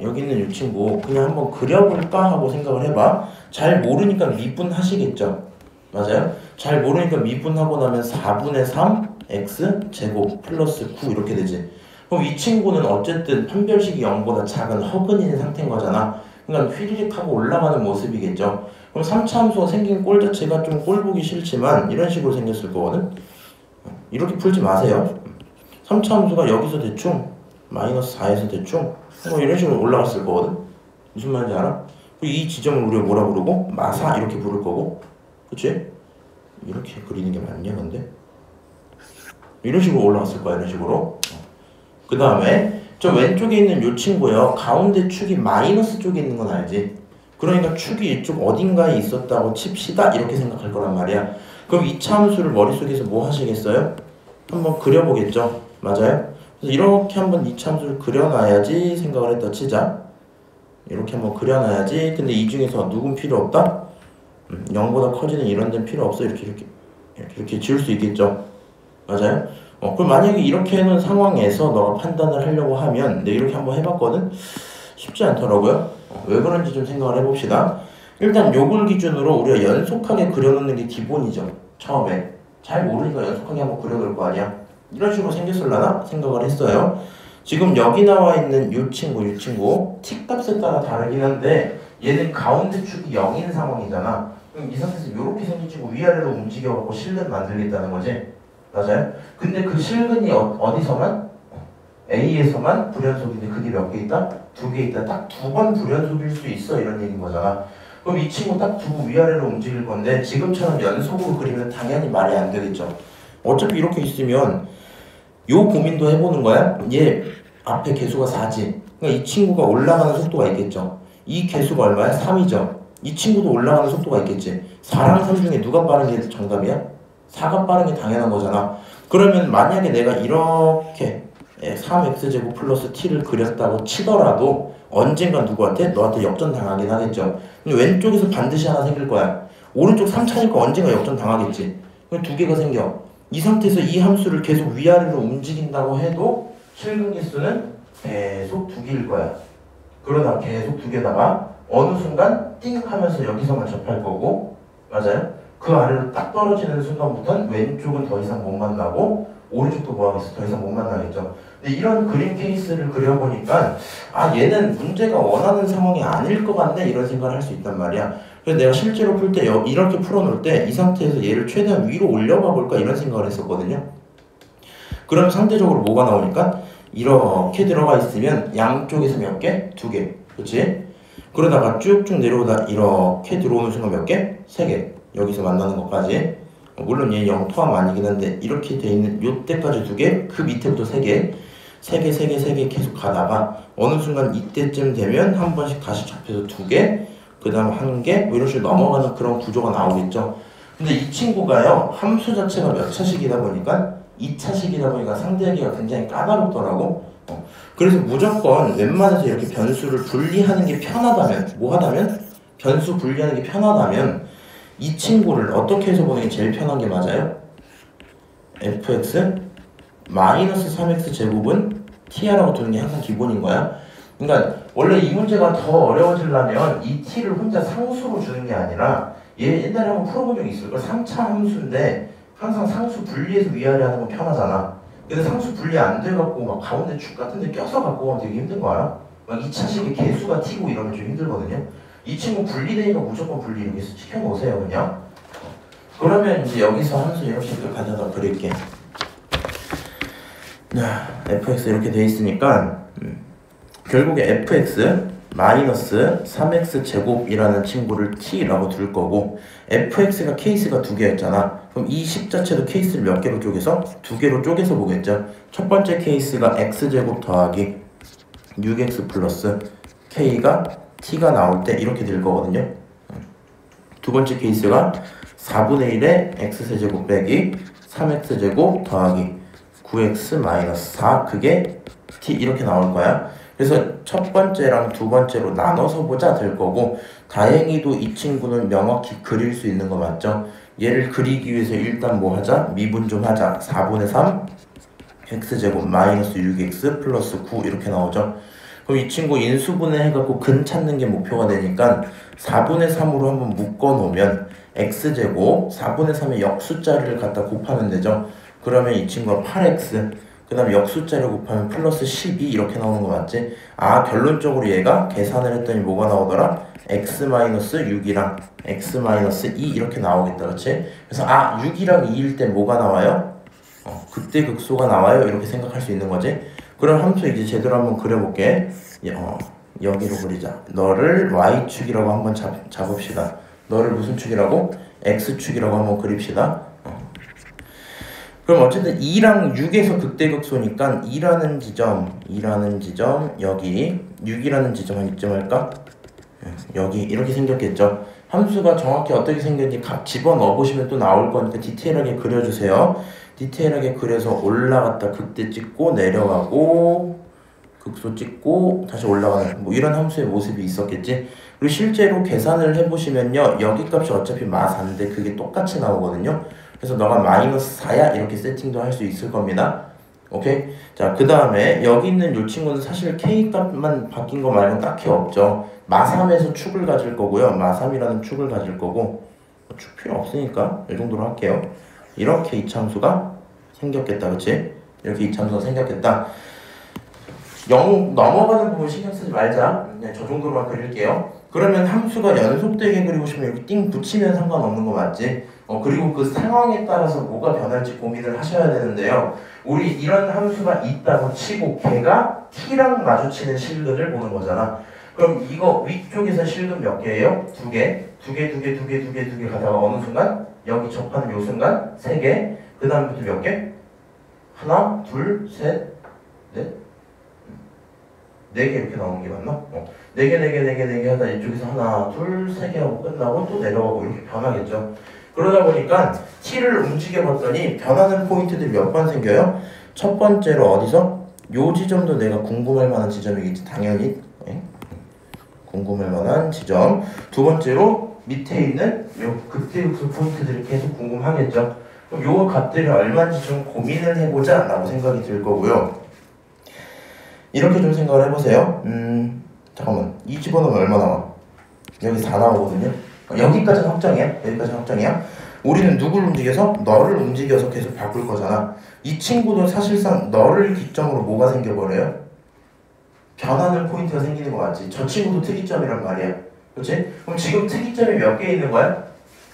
그냥 한번 그려볼까 하고 생각을 해봐. 잘 모르니까 미분하시겠죠. 맞아요? 잘 모르니까 미분하고 나면 4분의 3 x 제곱 플러스 9 이렇게 되지. 그럼 이 친구는 어쨌든 판별식이 0보다 작은 허근인 상태인 거잖아. 그러니까 휘리릭 하고 올라가는 모습이겠죠. 그럼 3차 함수가 생긴 꼴 자체가 좀 꼴 보기 싫지만 이런 식으로 생겼을 거거든. 이렇게 풀지 마세요. 3차 함수가 여기서 대충 마이너스 4에서 대충 뭐 이런 식으로 올라갔을 거거든. 무슨 말인지 알아? 이 지점을 우리가 뭐라 부르고 마사 이렇게 부를 거고, 그치? 이렇게 그리는 게 맞냐 근데? 이런 식으로 올라갔을 거야. 이런 식으로. 그 다음에 저 왼쪽에 있는 요 친구요, 가운데 축이 마이너스 쪽에 있는 건 알지? 그러니까 축이 이쪽 어딘가에 있었다고 칩시다 이렇게 생각할 거란 말이야. 그럼 2차 함수를 머릿속에서 뭐 하시겠어요? 한번 그려보겠죠? 맞아요? 그래서 이렇게 한번 2차 함수를 그려놔야지 생각을 했다 치자. 이렇게 한번 그려놔야지. 근데 이 중에서 누군 필요 없다? 0보다 커지는 이런 데는 필요 없어. 이렇게 지울 수 있겠죠? 맞아요? 그럼 만약에 이렇게 해놓은 상황에서 너가 판단을 하려고 하면, 내가 이렇게 한번 해봤거든? 쉽지 않더라고요. 왜 그런지 좀 생각을 해봅시다. 일단 요걸 기준으로 우리가 연속하게 그려놓는 게 기본이죠. 처음에 잘 모르니까 연속하게 한번 그려놓을 거 아니야. 이런 식으로 생겼을라나 생각을 했어요. 지금 여기 나와 있는 요 친구 t 값에 따라 다르긴 한데 얘는 가운데 축이 0인 상황이잖아. 그럼 이 상태에서 이렇게 생긴 친구 위아래로 움직여갖고 실근 만들겠다는 거지. 맞아요? 근데 그 실근이 어디서만? A에서만 불연속인데 그게 몇 개 있다? 2개 있다. 딱 2번 불연속일 수 있어. 이런 얘기인 거잖아. 그럼 이 친구 딱 두고 위아래로 움직일 건데 지금처럼 연속으로 그리면 당연히 말이 안 되겠죠. 어차피 이렇게 있으면 요 고민도 해보는 거야. 얘 앞에 개수가 4지. 그러니까 이 친구가 올라가는 속도가 있겠죠. 이 개수가 얼마야? 3이죠. 이 친구도 올라가는 속도가 있겠지. 4랑 3 중에 누가 빠른 게 정답이야? 4가 빠른 게 당연한 거잖아. 그러면 만약에 내가 이렇게 3x제곱 플러스 t를 그렸다고 치더라도 언젠가 누구한테? 너한테 역전당하긴 하겠죠. 근데 왼쪽에서 반드시 하나 생길 거야. 오른쪽 3차니까 언젠가 역전당하겠지. 그럼 2개가 생겨. 이 상태에서 이 함수를 계속 위아래로 움직인다고 해도 실근 개수는 계속 2개일 거야. 그러다 계속 2개다가 어느 순간 띵 하면서 여기서만 접할 거고, 맞아요? 그 아래로 딱 떨어지는 순간부터는 왼쪽은 더 이상 못 만나고 오른쪽도 뭐 하겠어? 더 이상 못 만나겠죠. 근데 이런 그림 케이스를 그려보니까 얘는 문제가 원하는 상황이 아닐 것 같네 이런 생각을 할 수 있단 말이야. 그래서 내가 실제로 풀 때 이렇게 풀어놓을 때 이 상태에서 얘를 최대한 위로 올려봐 볼까 이런 생각을 했었거든요. 그럼 상대적으로 뭐가 나오니까 이렇게 들어가 있으면 양쪽에서 몇 개? 2개. 그치? 그러다가 쭉쭉 내려오다 이렇게 들어오는 순간 몇 개? 3개. 여기서 만나는 것까지. 물론 얘 0 포함 아니긴 한데 이렇게 돼 있는 요때까지 2개, 그 밑에부터 3개, 3개 계속 가다가 어느 순간 이때쯤 되면 한 번씩 다시 접혀서 2개, 그 다음 1개, 뭐 이런 식으로 넘어가는 그런 구조가 나오겠죠. 근데 이 친구가요, 함수 자체가 몇 차식이다 보니까 2차식이다 보니까 상대하기가 굉장히 까다롭더라고. 그래서 무조건 웬만해서 이렇게 변수를 분리하는 게 편하다면, 뭐 하다면? 변수 분리하는 게 편하다면 이 친구를 어떻게 해서 보는 게 제일 편한 게 맞아요? fx 마이너스 3x 제곱은 t야라고 두는 게 항상 기본인 거야. 그러니까 원래 이 문제가 더 어려워지려면 이 t를 혼자 상수로 주는 게 아니라 얘 옛날에 한번 풀어본 적이 있을 거야. 3차 함수인데 항상 상수 분리해서 위아래 하는 건 편하잖아. 근데 상수 분리 안 돼갖고 막 가운데 축 같은 데 껴서 갖고 가면 되게 힘든 거 알아? 막 2차식의 개수가 t고 이러면 좀 힘들거든요. 이 친구 분리되니까 무조건 분리 이렇게 시켜놓으세요 그냥. 그러면 이제 여기서 함수 이렇게 가져다 그릴게. fx 이렇게 돼 있으니까 결국에 fx 마이너스 3x 제곱이라는 친구를 t라고 둘 거고, fx가 케이스가 2개였잖아. 그럼 이 식 자체도 케이스를 몇 개로 쪼개서? 2개로 쪼개서 보겠죠. 첫 번째 케이스가 x제곱 더하기 6x 플러스 k가 t가 나올 때 이렇게 될 거거든요. 두 번째 케이스가 4분의 1에 x세제곱 빼기 3x제곱 더하기 9x 마이너스 4 그게 t 이렇게 나올 거야. 그래서 첫 번째랑 두 번째로 나눠서 보자 될 거고, 다행히도 이 친구는 명확히 그릴 수 있는 거 맞죠? 얘를 그리기 위해서 일단 뭐 하자? 미분 좀 하자. 4분의 3 x제곱 마이너스 6x 플러스 9 이렇게 나오죠. 그럼 이 친구 인수분해 해갖고 근 찾는 게 목표가 되니까 4분의 3으로 한번 묶어놓으면 x제곱 4분의 3의 역수자리를 갖다 곱하면 되죠. 그러면 이 친구가 8x 그 다음에 역수자를 곱하면 플러스 12 이렇게 나오는 거 맞지? 결론적으로 얘가 계산을 했더니 뭐가 나오더라? x-6이랑 x-2 이렇게 나오겠다. 그치? 그래서 6이랑 2일 때 뭐가 나와요? 극대 극소가 나와요. 이렇게 생각할 수 있는 거지. 그럼 함수 이제 제대로 한번 그려볼게. 여기로 그리자. 너를 y축이라고 한번 잡읍시다. 너를 무슨 축이라고? x축이라고 한번 그립시다. 그럼 어쨌든 2랑 6에서 극대극소니까 2라는 지점, 여기 6이라는 지점 한 이쯤 할까? 여기 이렇게 생겼겠죠. 함수가 정확히 어떻게 생겼는지 각 집어넣어 보시면 또 나올 거니까 디테일하게 그려주세요. 디테일하게 그려서 올라갔다 극대 찍고 내려가고 극소 찍고 다시 올라가는 뭐 이런 함수의 모습이 있었겠지. 그리고 실제로 계산을 해보시면요, 여기 값이 어차피 마사인데 그게 똑같이 나오거든요. 그래서 너가 마이너스 4야 이렇게 세팅도 할 수 있을 겁니다. 오케이? 자, 그 다음에 여기 있는 이 친구는 사실 k 값만 바뀐 거 말고는 딱히 없죠. 마3에서 축을 가질 거고요. 마3이라는 축을 가질 거고, 축 필요 없으니까 이 정도로 할게요. 이렇게 이차함수가 생겼겠다. 그치? 이렇게 이차함수가 생겼겠다. 0 넘어가는 부분 신경 쓰지 말자. 그냥 저 정도로만 그릴게요. 그러면 함수가 연속되게 그리고 싶으면 이렇게 띵 붙이면 상관없는 거 맞지? 그리고 그 상황에 따라서 뭐가 변할지 고민을 하셔야 되는데요. 우리 이런 함수가 있다고 치고 걔가 t랑 마주치는 실근을 보는 거잖아. 그럼 이거 위쪽에서 실근 몇 개예요? 2개. 2개 가다가 어느 순간 여기 접하는 요 순간 3개. 그 다음부터 몇 개? 하나, 둘, 셋, 넷. 4개 이렇게 나오는 게 맞나? 4개 하다 이쪽에서 하나, 둘, 3개 하고 끝나고 또 내려가고 이렇게 변하겠죠. 그러다 보니까 t를 움직여봤더니 변하는 포인트들이 몇 번 생겨요? 첫 번째로 어디서? 요 지점도 내가 궁금할 만한 지점이겠지. 당연히 궁금할 만한 지점. 두 번째로 밑에 있는 요 극대극소 포인트들이 계속 궁금하겠죠. 그럼 요 값들이 얼마인지 좀 고민을 해보자 라고 생각이 들 거고요. 이렇게 좀 생각을 해보세요. 잠깐만, 이 집어넣으면 얼마 나와? 여기 4 나오거든요. 여기까지는 확정이야. 우리는 누굴 움직여서? 너를 움직여서 계속 바꿀 거잖아. 이 친구도 사실상 너를 기점으로 뭐가 생겨버려요? 변하는 포인트가 생기는 거 맞지? 저 친구도 특이점이란 말이야. 그렇지? 그럼 지금 특이점이 몇 개 있는 거야?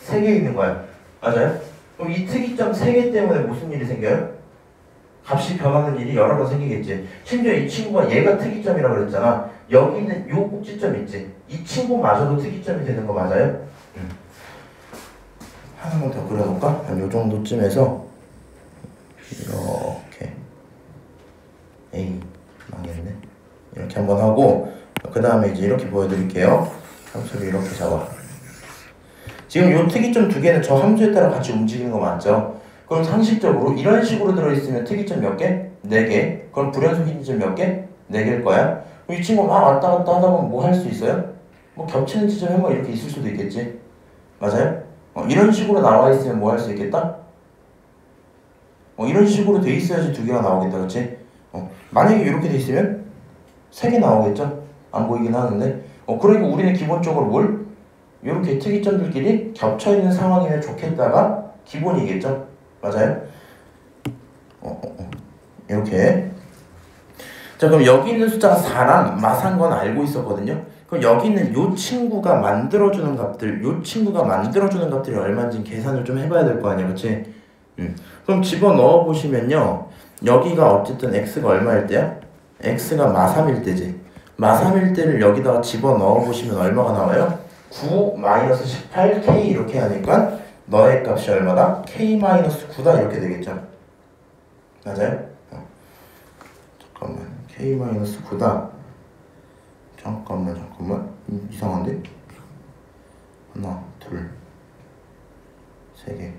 3개 있는 거야. 맞아요? 그럼 이 특이점 3개 때문에 무슨 일이 생겨요? 값이 변하는 일이 여러 번 생기겠지. 심지어 이 친구가 얘가 특이점이라고 그랬잖아. 여기 있는 요 꼭지점 있지. 이 친구마저도 특이점이 되는 거 맞아요? 하나만 더 그려놓을까? 한 요 정도쯤에서 이렇게 에이 망했네. 이렇게 한번 하고 그 다음에 이제 이렇게 보여드릴게요. 함수를 이렇게 잡아. 지금 요 특이점 2개는 저 함수에 따라 같이 움직이는 거 맞죠? 그럼 상식적으로 이런 식으로 들어있으면 특이점 몇 개? 4개. 그럼 불연속 인지점 몇 개? 4개일 거야. 그럼 이 친구 막 왔다 갔다 하다 보면 뭐 할 수 있어요? 뭐 겹치는 지점이 뭐 이렇게 있을 수도 있겠지. 맞아요? 이런 식으로 나와 있으면 뭐 할 수 있겠다? 이런 식으로 돼 있어야지 2개가 나오겠다. 그렇지? 만약에 이렇게 돼 있으면 3개 나오겠죠? 안 보이긴 하는데. 그러니까 우리는 기본적으로 뭘? 이렇게 특이점들끼리 겹쳐있는 상황이면 좋겠다가 기본이겠죠? 맞아요? 이렇게. 자, 그럼 여기 있는 숫자가 4랑 마산 건 알고 있었거든요? 그럼 여기 있는 요 친구가 만들어주는 값들, 이 얼마인지 계산을 좀 해봐야 될 거 아니야, 그치? 그럼 집어넣어 보시면요, 여기가 어쨌든 x가 얼마일 때야? x가 마3일 때지. 마3일 때를 여기다가 집어넣어 보시면 얼마가 나와요? 9-18k 이렇게 하니까 너의 값이 얼마다? k-9다 이렇게 되겠죠. 맞아요? 잠깐만, k-9다. 잠깐만 이상한데? 하나, 둘, 3개.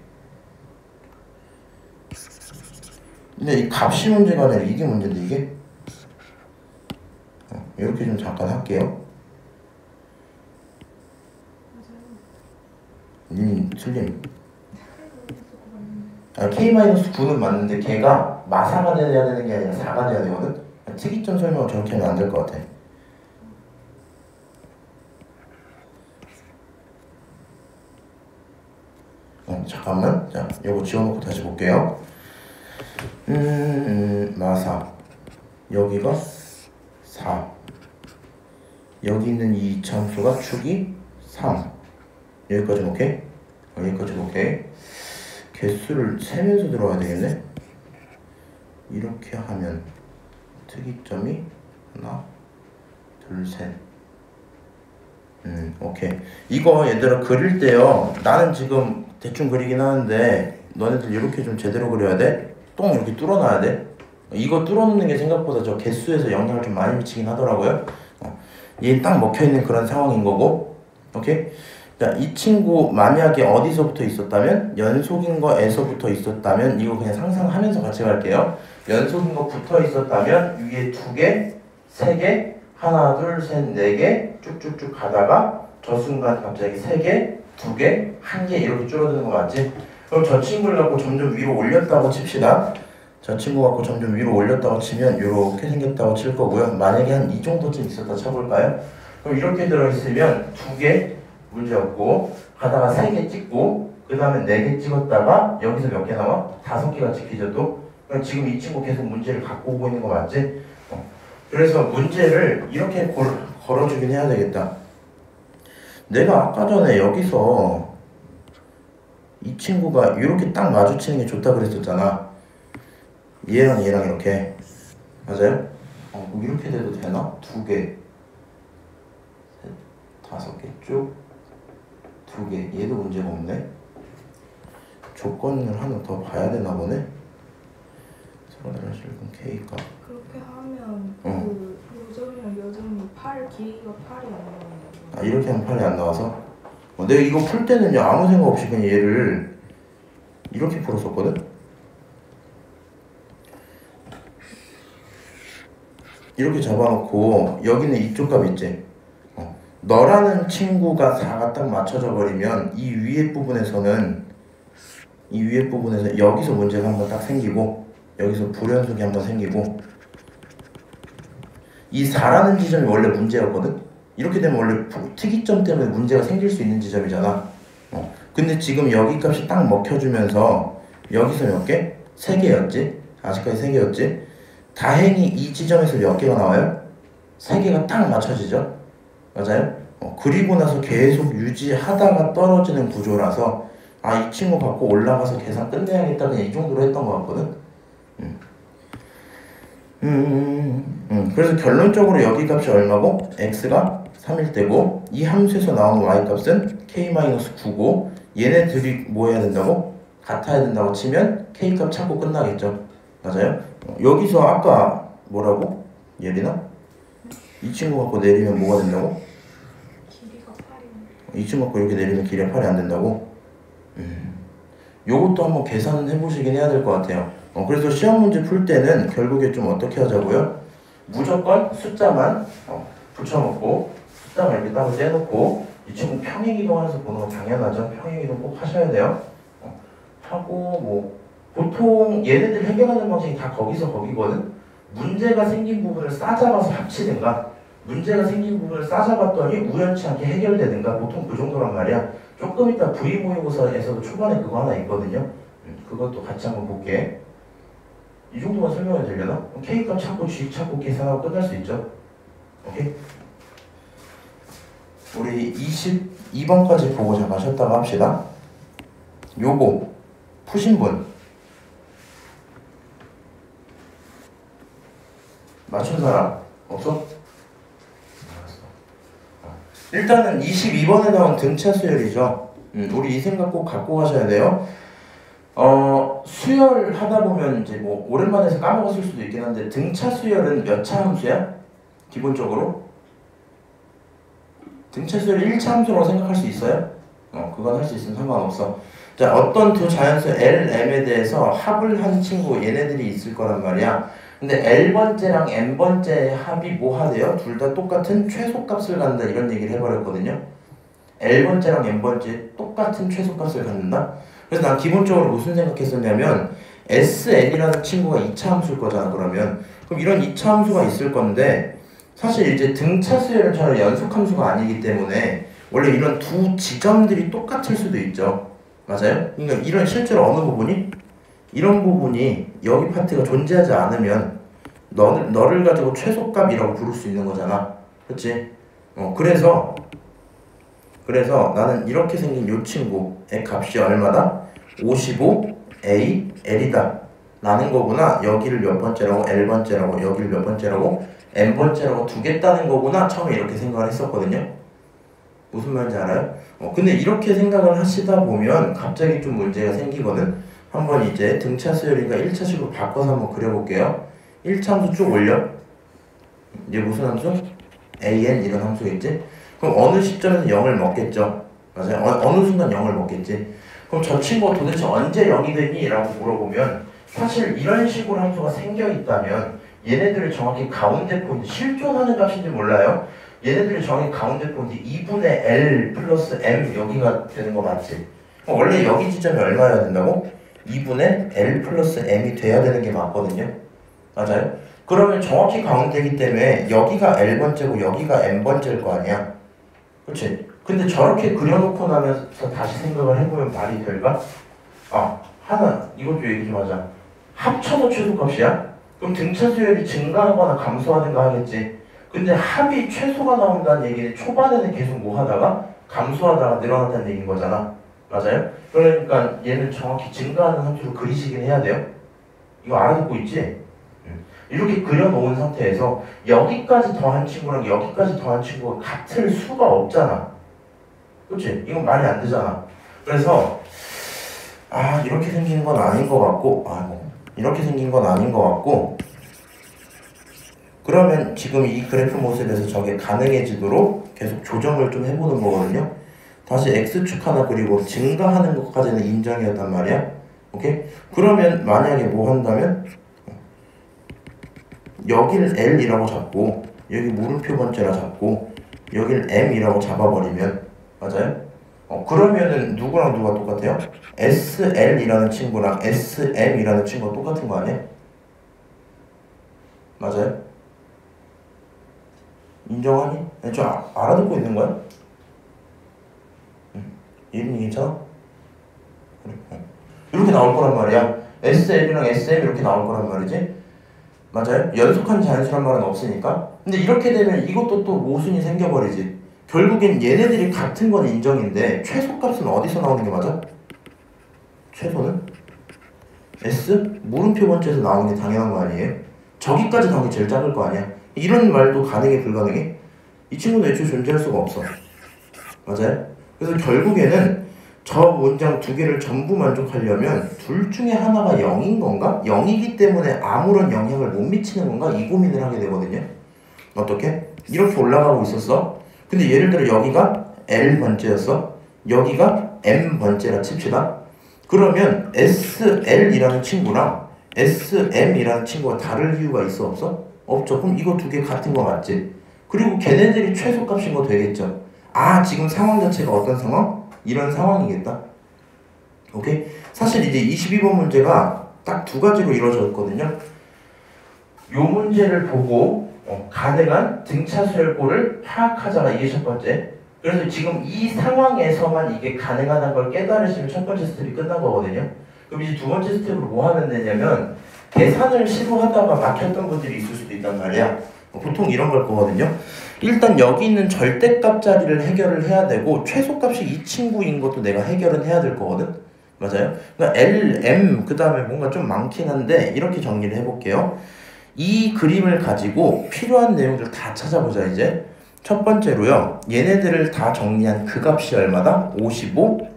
근데 이 값이 문제가 아니라 이게 문제인데 이게? 이렇게 좀 잠깐 할게요. 틀림. k-9는 맞는데 걔가 마사가 돼야 되는 게 아니라 4가 돼야 되거든? 특이점 설명을 저렇게 하면 안 될 것 같아. 잠깐만. 자, 요거 지워놓고 다시 볼게요. 마사. 여기가 4. 여기 있는 이 이차함수가 축이 3. 여기까지 오케이? 여기까지 오케이. 개수를 세면서 들어가야 되겠네? 이렇게 하면 특이점이 하나, 둘, 셋. 오케이. 이거 얘들아 그릴 때요. 나는 지금 대충 그리긴 하는데 너네들 이렇게 좀 제대로 그려야 돼. 똥 이렇게 뚫어놔야 돼. 이거 뚫어놓는 게 생각보다 저 개수에서 영향을 좀 많이 미치긴 하더라고요. 얘 딱 먹혀있는 그런 상황인 거고. 오케이? 자, 이 친구 만약에 어디서부터 있었다면? 연속인 거에서부터 있었다면 이거 그냥 상상하면서 같이 갈게요. 연속인 거 붙어 있었다면 위에 2개, 3개, 하나, 둘, 셋, 4개 쭉쭉쭉 가다가 저 순간 갑자기 3개, 2개, 1개 이렇게 줄어드는 거 맞지? 그럼 저 친구를 갖고 점점 위로 올렸다고 칩시다. 저 친구 갖고 점점 위로 올렸다고 치면 이렇게 생겼다고 칠 거고요. 만약에 한 이 정도쯤 있었다 쳐볼까요? 그럼 이렇게 들어있으면 2개 문제 없고 가다가 3개 찍고 그 다음에 4개 찍었다가 여기서 몇 개 나와? 5개가 찍히죠 또? 그럼 지금 이 친구 계속 문제를 갖고 오고 있는 거 맞지? 그래서 문제를 이렇게 걸어주긴 해야 되겠다. 내가 아까 전에 여기서 이 친구가 이렇게 딱 마주치는 게 좋다 그랬었잖아. 얘랑 얘랑 이렇게. 맞아요? 이렇게 돼도 되나? 2개, 5개 쭉, 2개. 얘도 문제가 없네. 조건을 하나 더 봐야 되나 보네. 서로다른 실근 K가. 그렇게 하면 그 요점이랑 요점이 길이가 8이 안 나와요. 이렇게 하면 8이 안 나와서? 내가 이거 풀 때는요 아무 생각 없이 그냥 얘를 이렇게 풀었었거든? 이렇게 잡아놓고 여기는 이쪽 값 있지? 너라는 친구가 4가 딱 맞춰져 버리면 이 위에 부분에서는 여기서 문제가 한번 딱 생기고 여기서 불연속이 한번 생기고 이 4라는 지점이 원래 문제였거든? 이렇게 되면 원래 특이점 때문에 문제가 생길 수 있는 지점이잖아. 근데 지금 여기 값이 딱 먹혀주면서 여기서 몇 개? 3개였지? 아직까지 3개였지? 다행히 이 지점에서 몇 개가 나와요? 3개가 딱 맞춰지죠? 맞아요? 그리고 나서 계속 유지하다가 떨어지는 구조라서 이 친구 갖고 올라가서 계산 끝내야겠다 그냥 이 정도로 했던 것 같거든? 그래서 결론적으로 여기 값이 얼마고? x가 3일 때고 이 함수에서 나오는 y 값은 k-9고 얘네들이 뭐 해야 된다고? 같아야 된다고 치면 k 값 찾고 끝나겠죠. 맞아요? 여기서 아까 뭐라고? 예린아? 이 친구 갖고 내리면 뭐가 된다고? 길이가 8이네. 이 친구 갖고 이렇게 내리면 길이가 8이 안 된다고? 요것도 한번 계산은 해보시긴 해야 될 것 같아요. 그래서 시험 문제 풀 때는 결국에 좀 어떻게 하자고요? 무조건 숫자만 붙여놓고 숫자만 이렇게 따로 떼놓고 이 친구 평행이동하면서 보는 건 당연하죠. 평행이동 꼭 하셔야 돼요. 하고 뭐 보통 얘네들 해결하는 방식이 다 거기서 거기거든. 문제가 생긴 부분을 싸잡아서 합치든가 문제가 생긴 부분을 싸잡았더니 우연치 않게 해결되든가 보통 그 정도란 말이야. 조금 이따 V 모의고사에서도 초반에 그거 하나 있거든요. 그것도 같이 한번 볼게. 이 정도만 설명이 되려나? K값 찾고 G 찾고 계산하고 끝날 수 있죠. 오케이? 우리 22번까지 보고 잠깐 쉬었다가 합시다. 요거 푸신 분 맞춘 사람 없어? 일단은 22번에 나온 등차 수열이죠. 우리 이 생각 꼭 갖고 가셔야 돼요. 수열 하다 보면 이제 뭐 오랜만에 해서 까먹었을 수도 있긴 한데 등차 수열은 몇 차 함수야? 기본적으로? 등차 수열을 1차 함수라고 생각할 수 있어요? 그건 할 수 있으면 상관없어. 자, 어떤 두 자연수 L, M에 대해서 합을 한 친구 얘네들이 있을 거란 말이야. 근데 L번째랑 N번째의 합이 뭐 하대요? 둘 다 똑같은 최소값을 갖는다 이런 얘기를 해버렸거든요. L번째랑 N번째 똑같은 최소값을 갖는다? 그래서 난 기본적으로 무슨 생각했었냐면 SN이라는 친구가 2차 함수일 거잖아. 그럼 이런 2차 함수가 있을 건데 사실 이제 등차 수열은 연속 함수가 아니기 때문에 원래 이런 두 지점들이 똑같을 수도 있죠. 맞아요? 그러니까 이런 실제로 어느 부분이? 이런 부분이 여기 파트가 존재하지 않으면 너를 가지고 최소값이라고 부를 수 있는 거잖아. 그치? 그래서 나는 이렇게 생긴 요 친구의 값이 얼마다? 55 A L이다 라는 거구나. 여기를 몇 번째라고? L번째라고. 여기를 몇 번째라고? N번째라고 두겠다는 거구나. 처음에 이렇게 생각을 했었거든요. 무슨 말인지 알아요? 근데 이렇게 생각을 하시다 보면 갑자기 좀 문제가 생기거든. 한번 이제 등차 수열이니까 1차식으로 바꿔서 한번 그려볼게요. 1차 함수 쭉 올려. 이제 무슨 함수? an 이런 함수겠지? 그럼 어느 시점에서 0을 먹겠죠? 맞아요? 어느 순간 0을 먹겠지? 그럼 저 친구가 도대체 언제 0이 되니? 라고 물어보면 사실 이런 식으로 함수가 생겨있다면 얘네들이 정확히 가운데 포인트, 실존하는 값인지 몰라요? 얘네들이 정확히 가운데 포인트 2분의 L 플러스 M 여기가 되는 거 맞지? 그럼 원래 여기 지점이 얼마여야 된다고? 2분의 L 플러스 M이 돼야 되는 게 맞거든요? 맞아요? 그러면 정확히 가운데이기 때문에 여기가 L번째고 여기가 M번째일 거 아니야? 그치? 근데 저렇게 그려놓고 나면서 다시 생각을 해보면 말이 될까? 하나 이것도 얘기 좀 하자. 합쳐서 최소값이야? 그럼 등차 수열이 증가하거나 감소하든가 하겠지. 근데 합이 최소가 나온다는 얘기는 초반에는 계속 뭐 하다가 감소하다가 늘어났다는 얘기인 거잖아. 맞아요? 그러니까 얘는 정확히 증가하는 함수로 그리시긴 해야 돼요. 이거 알아듣고 있지? 이렇게 그려놓은 상태에서 여기까지 더한 친구랑 여기까지 더한 친구가 같을 수가 없잖아. 그치? 이건 말이 안 되잖아. 그래서 이렇게 생긴 건 아닌 것 같고 이렇게 생긴 건 아닌 것 같고 그러면 지금 이 그래프 모습에서 저게 가능해지도록 계속 조정을 좀 해보는 거거든요. 다시 X축 하나 그리고 증가하는 것까지는 인정이었단 말이야. 오케이? 그러면 만약에 뭐 한다면 여기를 L이라고 잡고 여기 물음표 번째라 잡고 여기를 M이라고 잡아버리면 맞아요? 그러면은 누구랑 누가 똑같아요? SL이라는 친구랑 SM이라는 친구가 똑같은 거 아니야? 맞아요? 인정하니? 저 알아듣고 있는 거야? 예린이 괜찮아? 그래. 이렇게 나올 거란 말이야. SL이랑 SM 이렇게 나올 거란 말이지? 맞아요? 연속한 자연수란 말은 없으니까. 근데 이렇게 되면 이것도 또 모순이 생겨버리지. 결국엔 얘네들이 같은 건 인정인데 최소값은 어디서 나오는 게 맞아? 최소는? S? 물음표 번째에서 나오는 게 당연한 거 아니에요? 저기까지 나오는 게 제일 작을 거 아니야? 이런 말도 가능해 불가능해? 이 친구는 애초에 존재할 수가 없어. 맞아요? 그래서 결국에는 저 문장 두 개를 전부 만족하려면 둘 중에 하나가 0인 건가? 0이기 때문에 아무런 영향을 못 미치는 건가? 이 고민을 하게 되거든요. 어떻게? 이렇게 올라가고 있었어. 근데 예를 들어 여기가 L번째였어. 여기가 M번째라 칩시다. 그러면 SL이라는 친구랑 SM이라는 친구가 다를 이유가 있어 없어? 없죠. 그럼 이거 두 개 같은 거 맞지? 그리고 걔네들이 최소값인 거 되겠죠. 지금 상황 자체가 어떤 상황? 이런 상황이겠다. 오케이? 사실 이제 22번 문제가 딱 두 가지로 이루어졌거든요. 요 문제를 보고 가능한 등차 수열꼴을 파악하자가 이게 첫 번째. 그래서 지금 이 상황에서만 이게 가능하다는 걸 깨달으시면 첫 번째 스텝이 끝난 거거든요. 그럼 이제 두 번째 스텝으로 뭐 하면 되냐면 계산을 시도하다가 막혔던 분들이 있을 수도 있단 말이야. 보통 이런 걸 거거든요. 일단 여기 있는 절대값 자리를 해결을 해야 되고 최소값이 이 친구인 것도 내가 해결은 해야 될 거거든. 맞아요? 그러니까 L, M 그 다음에 뭔가 좀 많긴 한데 이렇게 정리를 해볼게요. 이 그림을 가지고 필요한 내용들 다 찾아보자. 이제 첫 번째로요, 얘네들을 다 정리한 그 값이 얼마다? 55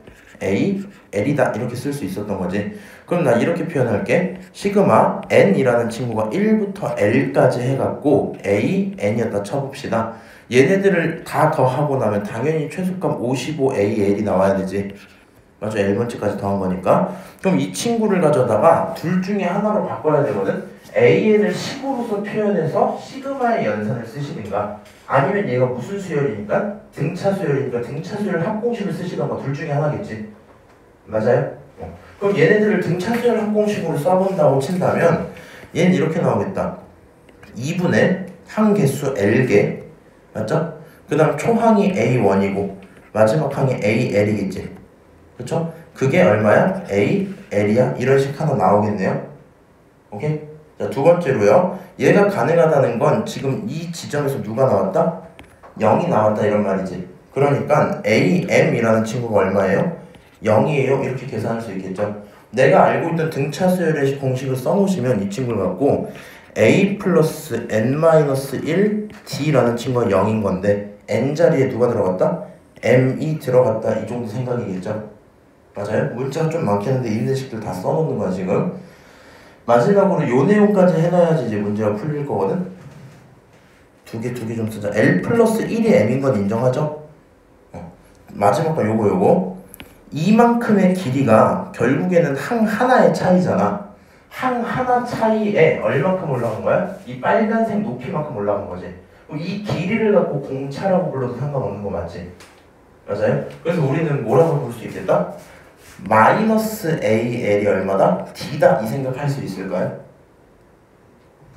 A L이다 이렇게 쓸 수 있었던 거지. 그럼 나 이렇게 표현할게. 시그마 N이라는 친구가 1부터 L까지 해갖고 A, N이었다 쳐봅시다. 얘네들을 다 더하고 나면 당연히 최소값 55 A, L이 나와야 되지. 맞죠? L번째까지 더한 거니까. 그럼 이 친구를 가져다가 둘 중에 하나로 바꿔야 되거든. AN을 식으로서 표현해서 시그마의 연산을 쓰시든가 아니면 얘가 무슨 수열이니까? 등차 수열이니까 등차 수열 합공식을 쓰시던가 둘 중에 하나겠지. 맞아요? 그럼 얘네들을 등차 수열 합공식으로 써본다고 친다면 얘는 이렇게 나오겠다. 2분의 항개수 L개 맞죠? 그 다음 초항이 A1이고 마지막 항이 AL이겠지. 그쵸? 그게 얼마야? AL이야? 이런 식 하나 나오겠네요. 오케이? 자, 두 번째로요. 얘가 가능하다는 건 지금 이 지점에서 누가 나왔다? 0이 나왔다 이런 말이지. 그러니까 AM이라는 친구가 얼마예요? 0이에요. 이렇게 계산할 수 있겠죠. 내가 알고 있던 등차 수열의 공식을 써놓으시면 이 친구를 갖고 a 플러스 n-1 d라는 친구가 0인 건데 n 자리에 누가 들어갔다? m이 들어갔다. 이 정도 생각이겠죠. 맞아요? 문자가 좀 많긴 한데 있는 식들 다 써놓는 거야 지금. 마지막으로 요 내용까지 해놔야지 이제 문제가 풀릴 거거든. 두 개 좀 쓰자. L 플러스 1이 M인 건 인정하죠? 마지막 거 요거 이만큼의 길이가 결국에는 항 하나의 차이잖아. 항 하나 차이에 얼마큼 올라간 거야? 이 빨간색 높이만큼 올라간 거지. 이 길이를 갖고 공차라고 불러도 상관없는 거 맞지? 맞아요? 그래서 우리는 뭐라고 볼 수 있겠다? 마이너스 AL이 얼마다? D다 이 생각할 수 있을까요?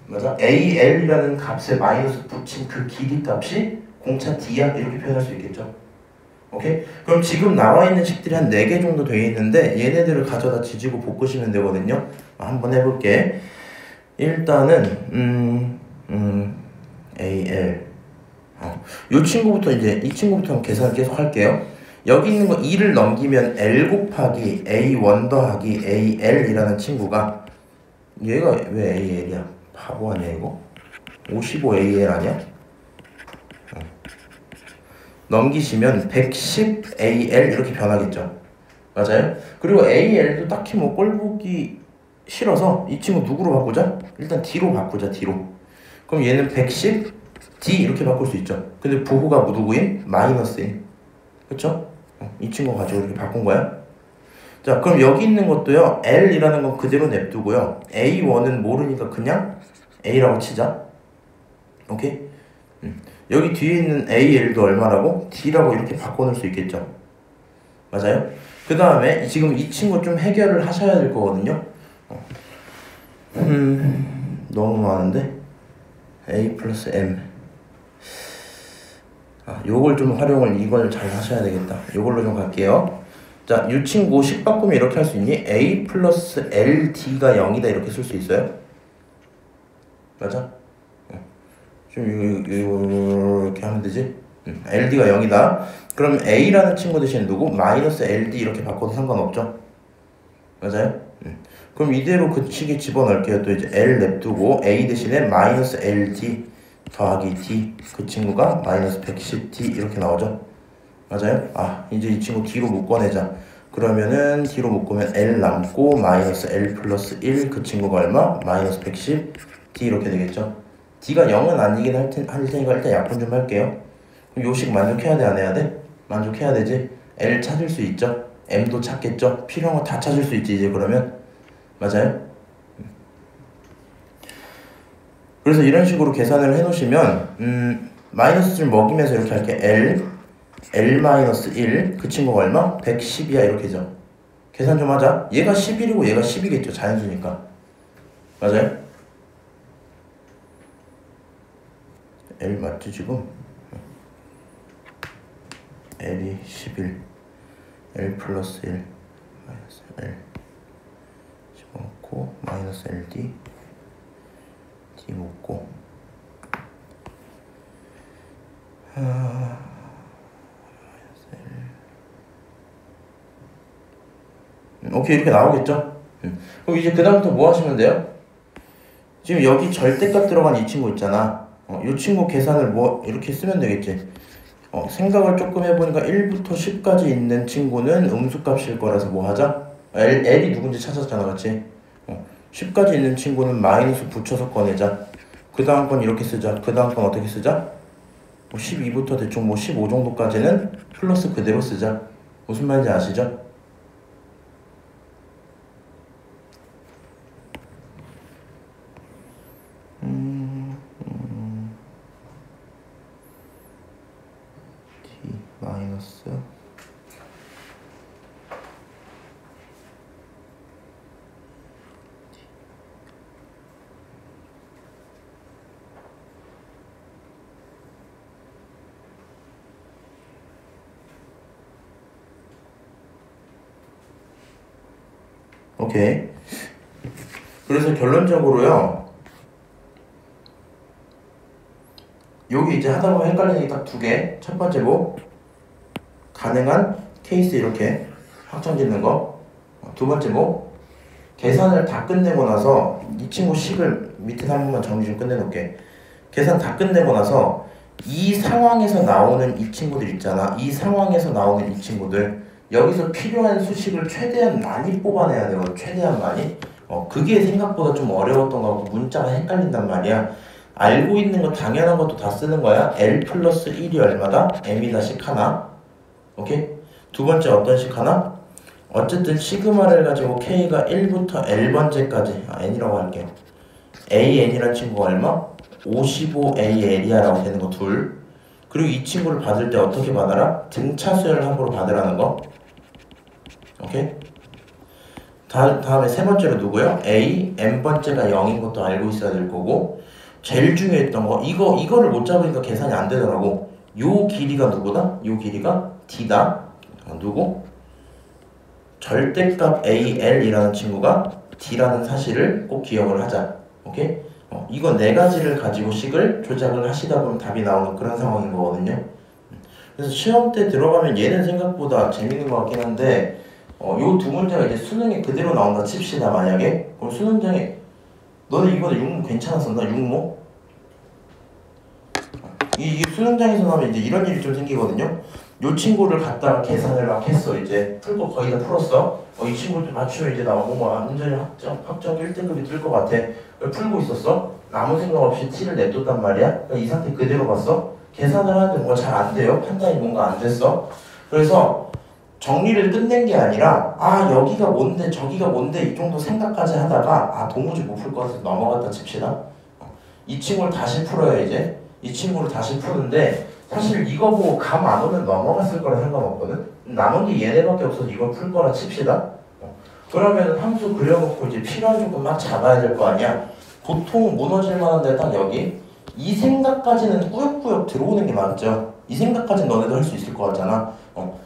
맞아? AL이라는 값에 마이너스 붙인 그 길이 값이 공차 D야 이렇게 표현할 수 있겠죠. 오케이? 그럼 지금 나와 있는 식들이 한 4개 정도 되어 있는데 얘네들을 가져다 지지고 볶으시면 되거든요. 한번 해볼게. 일단은 AL 요 친구부터 이제 이 친구부터 계산 계속 할게요. 여기 있는 거 2를 넘기면 L 곱하기 A1 더하기 AL이라는 친구가 얘가 왜 AL이야? 바보 아니야 이거? 55AL 아니야? 넘기시면 110AL 이렇게 변하겠죠. 맞아요? 그리고 AL도 딱히 뭐 꼴보기 싫어서 이 친구 누구로 바꾸자? 일단 D로 바꾸자. D로. 그럼 얘는 110D 이렇게 바꿀 수 있죠. 근데 부호가 누구인? 마이너스인. 그쵸? 이 친구 가지고 이렇게 바꾼 거야. 자, 그럼 여기 있는 것도요. L이라는 건 그대로 냅두고요. A1은 모르니까 그냥 A라고 치자. 오케이? 여기 뒤에 있는 AL도 얼마라고? D라고 이렇게 바꿔놓을 수 있겠죠. 맞아요? 그 다음에 지금 이 친구 좀 해결을 하셔야 될 거거든요. 너무 많은데? A 플러스 M. 요걸 좀 활용을 이걸 잘 하셔야 되겠다. 요걸로 좀 갈게요. 자, 이 친구 식 바꾸면 이렇게 할 수 있니? A 플러스 LD가 0이다 이렇게 쓸 수 있어요? 맞아? 좀 이렇게 하면 되지? LD가 0이다. 그럼 A라는 친구 대신 누구? 마이너스 LD 이렇게 바꿔도 상관없죠? 맞아요? 그럼 이대로 그 식에 집어넣을게요. 또 이제 L 냅두고 A 대신에 마이너스 LD 더하기 D 그 친구가 마이너스 110D 이렇게 나오죠? 맞아요? 이제 이 친구 D로 묶어내자. 그러면은 D로 묶으면 L 남고 마이너스 L 플러스 1 그 친구가 얼마? 마이너스 110D 이렇게 되겠죠? D가 0은 아니긴 할 테니까 일단 약분 좀 할게요. 그럼 요식 만족해야 돼? 안 해야 돼? 만족해야 되지? L 찾을 수 있죠? M도 찾겠죠? 필요한 거 다 찾을 수 있지 이제 그러면? 맞아요? 그래서 이런 식으로 계산을 해놓으시면 마이너스를 먹이면서 이렇게 할게. L-1 그 친구가 얼마? 110이야 이렇게죠. 계산 좀 하자. 얘가 11이고 얘가 10이겠죠. 자연수니까. 맞아요? L 맞지 지금? L이 11 L 플러스 1 마이너스 L 집어넣고 마이너스 LD D 묶고 오케이 이렇게 나오겠죠? 그럼 이제 그 다음부터 뭐 하시면 돼요? 지금 여기 절대값 들어간 이 친구 있잖아. 이 친구 계산을 뭐 이렇게 쓰면 되겠지. 생각을 조금 해보니까 1부터 10까지 있는 친구는 음수값일 거라서 뭐 하자? L이 누군지 찾았잖아, 맞지? 10까지 있는 친구는 마이너스 붙여서 꺼내자. 그 다음 건 이렇게 쓰자. 그 다음 건 어떻게 쓰자? 12부터 대충 15 정도까지는 플러스 그대로 쓰자. 무슨 말인지 아시죠? D 마이너스 오케이. 그래서 결론적으로요. 여기 이제 하다 보면 헷갈리는 게 딱 2개. 첫 번째 뭐? 가능한 케이스 이렇게. 확정 짓는 거. 두 번째 뭐? 계산을 다 끝내고 나서 이 친구 식을 밑에 한 번만 정리 좀 끝내놓을게. 계산 다 끝내고 나서 이 상황에서 나오는 이 친구들 있잖아. 이 상황에서 나오는 이 친구들 여기서 필요한 수식을 최대한 많이 뽑아내야 돼요. 최대한 많이. 그게 생각보다 좀 어려웠던 거 같고 문자가 헷갈린단 말이야. 알고 있는 거 당연한 것도 다 쓰는 거야. L 플러스 1이 얼마다? M이다 식 하나. 오케이? 두 번째 어떤 식 하나? 어쨌든 시그마를 가지고 K가 1부터 L번째까지 N이라고 할게요. AN이라는 친구가 얼마? 55AL이야라고 되는 거 둘. 그리고 이 친구를 받을 때 어떻게 받아라? 등차수열 합으로 받으라는 거. 오케이? 다음에 세 번째로 누구요? A, N번째가 0인 것도 알고 있어야 될 거고 제일 중요했던 거 이거를 못 잡으니까 계산이 안 되더라고. 요 길이가 누구다? 요 길이가 D다. 누구? 절대값 AL이라는 친구가 D라는 사실을 꼭 기억을 하자. 오케이? 이거 네 가지를 가지고 식을 조작을 하시다 보면 답이 나오는 그런 상황인 거거든요. 그래서 시험 때 들어가면 얘는 생각보다 재밌는 것 같긴 한데 요 두 문제가 이제 수능에 그대로 나온다 칩시다 만약에. 그럼 수능장에 너네 이번에 육모 괜찮았었나? 육모? 이 수능장에서 나오면 이제 이런 일이 좀 생기거든요. 요 친구를 갖다가 계산을 막 했어. 이제 풀고 거의 다 풀었어. 이 친구들 맞추면 이제 나오고 뭐 완전히 확정 1등급이 뜰 것 같아. 풀고 있었어. 아무 생각 없이 T를 냅뒀단 말이야. 그러니까 이 상태 그대로 봤어. 계산을 하는데 뭐가 잘 안 돼요. 판단이 뭔가 안 됐어. 그래서 정리를 끝낸 게 아니라 여기가 뭔데 저기가 뭔데 이 정도 생각까지 하다가 도무지 못 풀 것 같아서 넘어갔다 칩시다. 이 친구를 다시 풀어요. 이제 이 친구를 다시 푸는데 사실 이거 보고 감 안 오면 넘어갔을 거라 상관없거든. 남은 게 얘네밖에 없어서 이걸 풀 거라 칩시다. 그러면 함수 그려놓고 이제 필요한 조건 막 잡아야 될 거 아니야. 보통 무너질 만한 데 딱 여기. 이 생각까지는 꾸역꾸역 들어오는 게 맞죠. 이 생각까지는 너네도 할 수 있을 것 같잖아.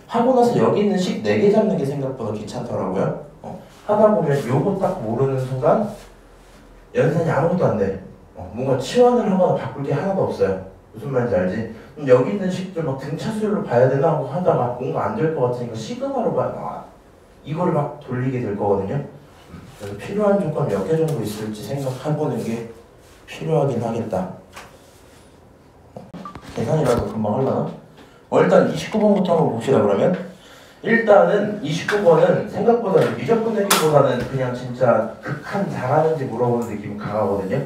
하고 나서 여기 있는 식 4개 잡는 게 생각보다 귀찮더라고요. 하다 보면 요거 딱 모르는 순간 연산이 아무것도 안 돼. 뭔가 치환을 하거나 바꿀 게 하나도 없어요. 무슨 말인지 알지? 그럼 여기 있는 식들 막 등차수열로 봐야 되나 하고 하다가 뭔가 안 될 것 같으니까 시그마로 이걸 막 돌리게 될 거거든요. 그래서 필요한 조건 몇 개 정도 있을지 생각해보는 게 필요하긴 하겠다. 계산이라도 금방 하려나? 일단 29번부터 한번 봅시다. 그러면 일단은 29번은 생각보다 미적분 내기보다는 그냥 진짜 극한 잘하는지 물어보는 느낌 강하거든요.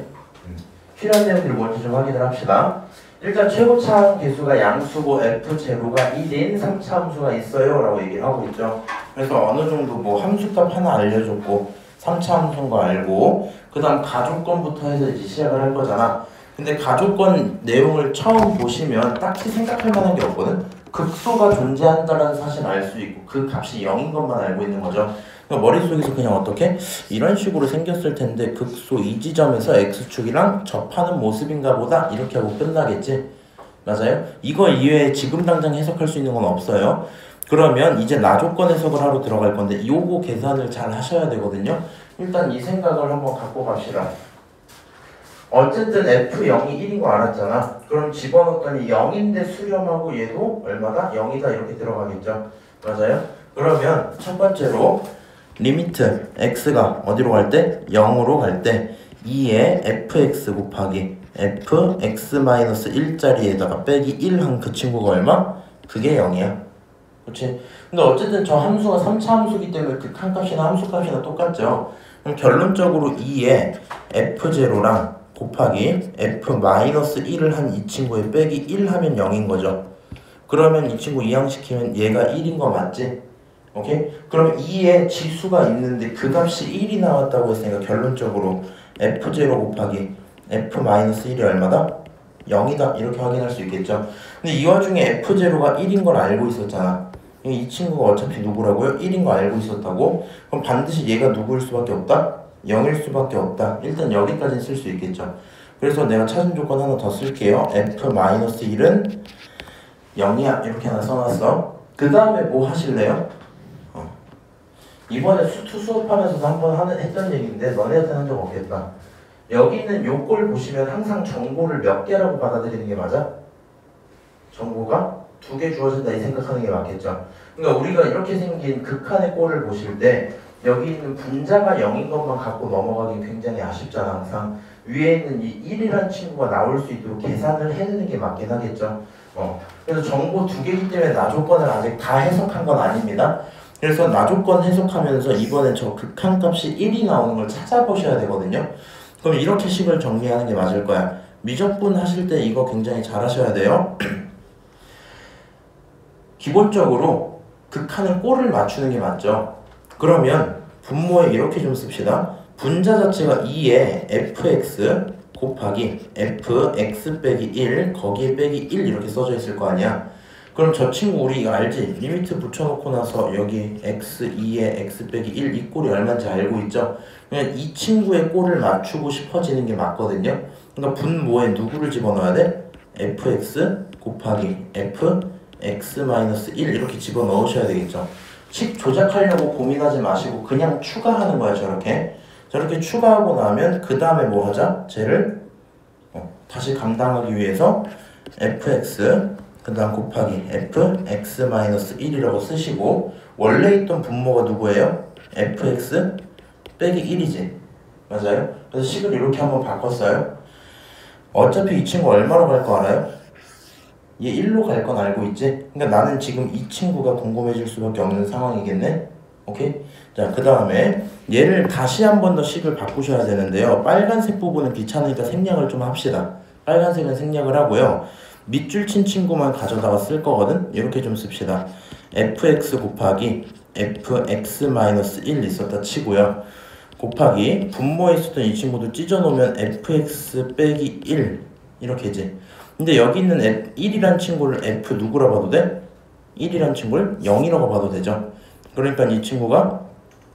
필요한 내용들을 먼저 좀 확인을 합시다. 일단 최고차항 계수가 양수고 f0가 1인 3차 함수가 있어요 라고 얘기를 하고 있죠. 그래서 어느 정도 뭐 함수값 하나 알려줬고 3차 함수인 거 알고 그 다음 가족권부터 해서 이제 시작을 할 거잖아. 근데 가족권 내용을 처음 보시면 딱히 생각할 만한 게 없거든. 극소가 존재한다는 사실을 알 수 있고 그 값이 0인 것만 알고 있는 거죠. 그러니까 머릿속에서 그냥 어떻게? 이런 식으로 생겼을 텐데 극소 이 지점에서 x축이랑 접하는 모습인가 보다 이렇게 하고 끝나겠지? 맞아요? 이거 이외에 지금 당장 해석할 수 있는 건 없어요. 그러면 이제 나조건 해석을 하러 들어갈 건데 요거 계산을 잘 하셔야 되거든요. 일단 이 생각을 한번 갖고 갑시다. 어쨌든 F0이 1인 거 알았잖아. 그럼 집어넣었더니 0인데 수렴하고 얘도 얼마다? 0이다 이렇게 들어가겠죠. 맞아요? 그러면 첫 번째로 리미트 x가 어디로 갈 때? 0으로 갈 때 2에 fx 곱하기 fx-1짜리에다가 빼기 1 한 그 친구가 얼마? 그게 0이야. 그렇지? 근데 어쨌든 저 함수가 3차 함수기 때문에 그 칸값이나 함수값이나 똑같죠. 그럼 결론적으로 2에 f0랑 곱하기 f-1을 한 이 친구에 빼기 1 하면 0인 거죠. 그러면 이 친구 이항시키면 얘가 1인 거 맞지? 오케이? 그럼 2에 지수가 있는데 그 값이 1이 나왔다고 했으니까 결론적으로 f0 곱하기 f-1이 얼마다? 0이다 이렇게 확인할 수 있겠죠. 근데 이 와중에 f0가 1인 걸 알고 있었잖아. 이 친구가 어차피 누구라고요? 1인 거 알고 있었다고? 그럼 반드시 얘가 누구일 수밖에 없다? 0일 수밖에 없다. 일단 여기까지는 쓸 수 있겠죠. 그래서 내가 찾은 조건 하나 더 쓸게요. f-1은 0이야 이렇게 하나 써놨어. 그 다음에 뭐 하실래요? 이번에 수투 수업하면서도 한번 했던 얘기인데 너네한테는 한 적 없겠다. 여기 있는 요꼴 보시면 항상 정보를 몇 개라고 받아들이는 게 맞아? 정보가 두 개 주어진다 이 생각하는 게 맞겠죠. 그러니까 우리가 이렇게 생긴 극한의 꼴을 보실 때 여기 있는 분자가 0인 것만 갖고 넘어가기 굉장히 아쉽잖아. 항상 위에 있는 이 1이라는 친구가 나올 수 있도록 계산을 해내는 게 맞긴 하겠죠. 그래서 정보 두 개이기 때문에 나조건을 아직 다 해석한 건 아닙니다. 그래서 나조건 해석하면서 이번엔 저 극한값이 1이 나오는 걸 찾아보셔야 되거든요. 그럼 이렇게 식을 정리하는 게 맞을 거야. 미적분 하실 때 이거 굉장히 잘 하셔야 돼요. 기본적으로 극한은 꼴을 맞추는 게 맞죠. 그러면 분모에 이렇게 좀 씁시다. 분자 자체가 2에 fx 곱하기 fx 빼기 1 거기에 빼기 1 이렇게 써져 있을 거 아니야. 그럼 저 친구 우리 이거 알지? 리미트 붙여놓고 나서 여기 x2에 x 빼기 1 이 꼴이 얼마인지 알고 있죠? 그냥 이 친구의 꼴을 맞추고 싶어지는 게 맞거든요. 그러니까 분모에 누구를 집어넣어야 돼? fx 곱하기 fx-1 이렇게 집어넣으셔야 되겠죠. 식 조작하려고 고민하지 마시고 그냥 추가하는 거야. 저렇게 추가하고 나면 그 다음에 뭐 하자? 쟤를 다시 감당하기 위해서 fx 그 다음 곱하기 fx-1이라고 쓰시고 원래 있던 분모가 누구예요? fx 빼기 1이지. 맞아요? 그래서 식을 이렇게 한번 바꿨어요. 어차피 이 친구 얼마로 갈 거 알아요? 얘 1로 갈 건 알고 있지? 그러니까 나는 지금 이 친구가 궁금해질 수밖에 없는 상황이겠네? 오케이? 자, 그 다음에 얘를 다시 한 번 더 식을 바꾸셔야 되는데요. 빨간색 부분은 귀찮으니까 생략을 좀 합시다. 빨간색은 생략을 하고요. 밑줄 친 친구만 가져다가 쓸 거거든? 이렇게 좀 씁시다. fx 곱하기 fx-1 있었다 치고요. 곱하기 분모에 있었던 이 친구도 찢어놓으면 fx 빼기 1 이렇게지. 근데 여기 있는 1이란 친구를 f 누구라 봐도 돼? 1이란 친구를 0이라고 봐도 되죠. 그러니까 이 친구가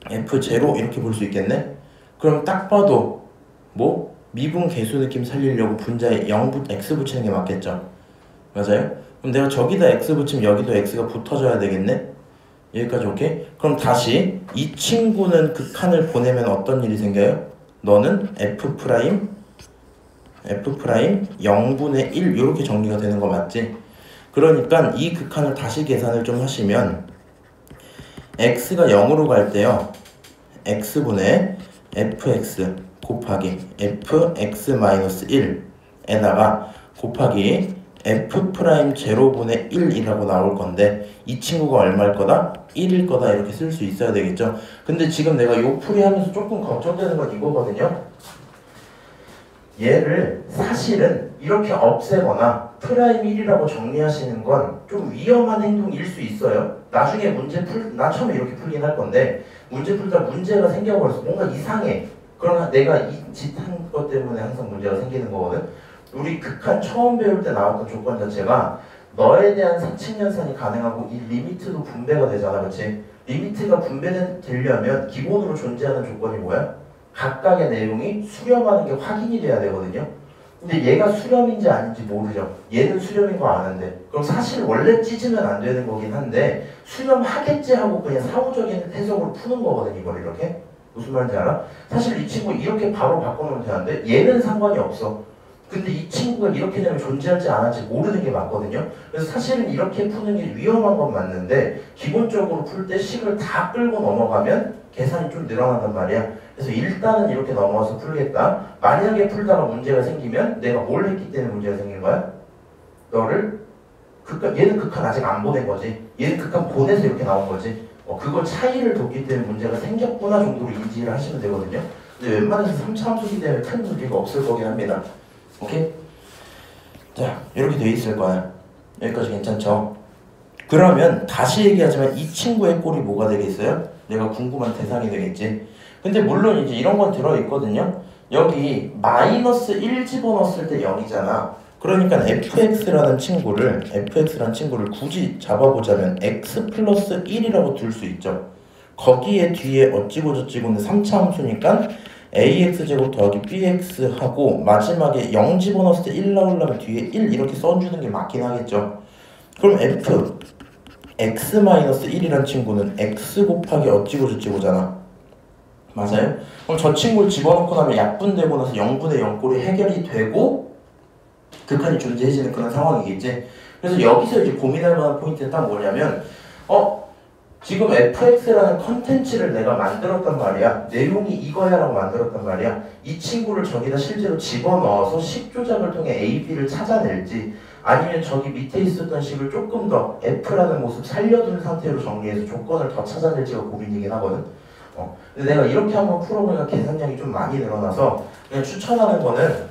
f0 이렇게 볼 수 있겠네? 그럼 딱 봐도 뭐? 미분 계수 느낌 살리려고 분자에 x 붙이는 게 맞겠죠? 맞아요? 그럼 내가 저기다 x 붙이면 여기도 x가 붙어줘야 되겠네? 여기까지 오케이? 그럼 다시 이 친구는 극한을 보내면 어떤 일이 생겨요? 너는 f' 0분의 1 이렇게 정리가 되는 거 맞지? 그러니까 이 극한을 다시 계산을 좀 하시면 x가 0으로 갈 때요 x분의 fx 곱하기 fx-1에다가 곱하기 f'0분의 1이라고 나올 건데 이 친구가 얼마일 거다? 1일 거다 이렇게 쓸 수 있어야 되겠죠. 근데 지금 내가 요 풀이 하면서 조금 걱정되는 건 이거거든요. 얘를 사실은 이렇게 없애거나 프라임 1이라고 정리하시는 건 좀 위험한 행동일 수 있어요. 나중에 나 처음에 이렇게 풀긴 할 건데 문제 풀다 문제가 생겨버려서 뭔가 이상해. 그러나 내가 이 짓 한 것 때문에 항상 문제가 생기는 거거든. 우리 극한 처음 배울 때 나왔던 조건 자체가 너에 대한 사칙연산이 가능하고 이 리미트도 분배가 되잖아. 그치? 리미트가 분배되려면 기본으로 존재하는 조건이 뭐야? 각각의 내용이 수렴하는 게 확인이 돼야 되거든요. 근데 얘가 수렴인지 아닌지 모르죠. 얘는 수렴인 거 아는데 그럼 사실 원래 찢으면 안 되는 거긴 한데 수렴하겠지 하고 그냥 사후적인 해석으로 푸는 거거든. 이걸 이렇게. 무슨 말인지 알아? 사실 이 친구 이렇게 바로 바꿔놓으면 되는데 얘는 상관이 없어. 근데 이 친구가 이렇게 되면 존재할지 안 할지 모르는 게 맞거든요. 그래서 사실은 이렇게 푸는 게 위험한 건 맞는데 기본적으로 풀 때 식을 다 끌고 넘어가면 계산이 좀 늘어난단 말이야. 그래서 일단은 이렇게 넘어가서 풀겠다. 만약에 풀다가 문제가 생기면 내가 뭘 했기 때문에 문제가 생긴 거야? 너를 얘는 극한 아직 안 보낸 거지. 얘는 극한 보내서 이렇게 나온 거지. 그거 차이를 뒀기 때문에 문제가 생겼구나 정도로 인지를 하시면 되거든요. 근데 웬만해서 3차 함수기 때문에 큰 문제가 없을 거긴 합니다. 오케이? 자, 이렇게 돼 있을 거야. 여기까지 괜찮죠? 그러면 다시 얘기하자면 이 친구의 꼴이 뭐가 되겠어요? 내가 궁금한 대상이 되겠지. 근데 물론 이제 이런 건 들어있거든요. 여기 마이너스 1 집어넣었을 때 0이잖아. 그러니까 fx라는 친구를 굳이 잡아보자면 x 플러스 1이라고 둘 수 있죠. 거기에 뒤에 어찌고 저찌고는 3차 함수니까 ax제곱 더하기 bx 하고 마지막에 0 집어넣었을 때 1 나오려면 뒤에 1 이렇게 써주는 게 맞긴 하겠죠. 그럼 f x-1이란 친구는 x 곱하기 어찌고 저찌고잖아. 맞아요? 그럼 저 친구를 집어넣고 나면 약분되고 나서 0분의 0꼴이 해결이 되고 극한이 존재해지는 그런 상황이겠지. 그래서 여기서 이제 고민할 만한 포인트는 딱 뭐냐면 지금 fx라는 컨텐츠를 내가 만들었단 말이야. 내용이 이거야 라고 만들었단 말이야. 이 친구를 저기다 실제로 집어넣어서 식 조작을 통해 a, b를 찾아낼지 아니면 저기 밑에 있었던 식을 조금 더 f라는 모습 살려둔 상태로 정리해서 조건을 더 찾아낼지가 고민이긴 하거든. 근데 내가 이렇게 한번 풀어보니까 계산량이 좀 많이 늘어나서 그냥 추천하는 거는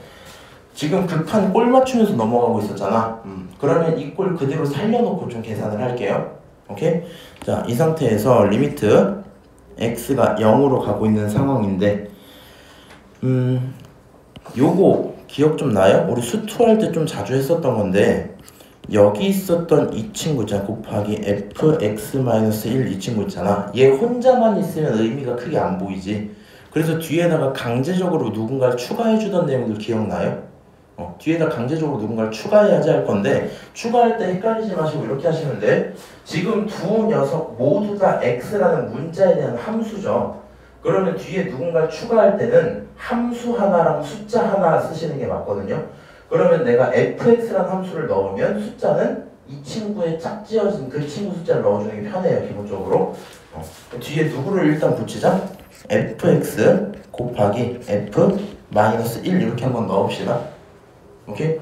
지금 극한 꼴 맞추면서 넘어가고 있었잖아. 그러면 이 꼴 그대로 살려놓고 좀 계산을 할게요. 오케이? 자, 이 상태에서 리미트 x가 0으로 가고 있는 상황인데 요거 기억 좀 나요? 우리 수투 할 때 좀 자주 했었던 건데 여기 있었던 이 친구 있잖아. 곱하기 fx-1 이 친구 있잖아. 얘 혼자만 있으면 의미가 크게 안 보이지. 그래서 뒤에다가 강제적으로 누군가를 추가해주던 내용들 기억나요? 뒤에다 강제적으로 누군가를 추가해야지 할 건데 추가할 때 헷갈리지 마시고 이렇게 하시면 돼. 지금 두 녀석 모두 다 x라는 문자에 대한 함수죠. 그러면 뒤에 누군가를 추가할 때는 함수 하나랑 숫자 하나 쓰시는 게 맞거든요. 그러면 내가 fx라는 함수를 넣으면 숫자는 이 친구에 짝지어진 그 친구 숫자를 넣어주는 게 편해요. 기본적으로. 뒤에 누구를 일단 붙이자. fx 곱하기 f-1 이렇게 한번 넣읍시다. 오케이?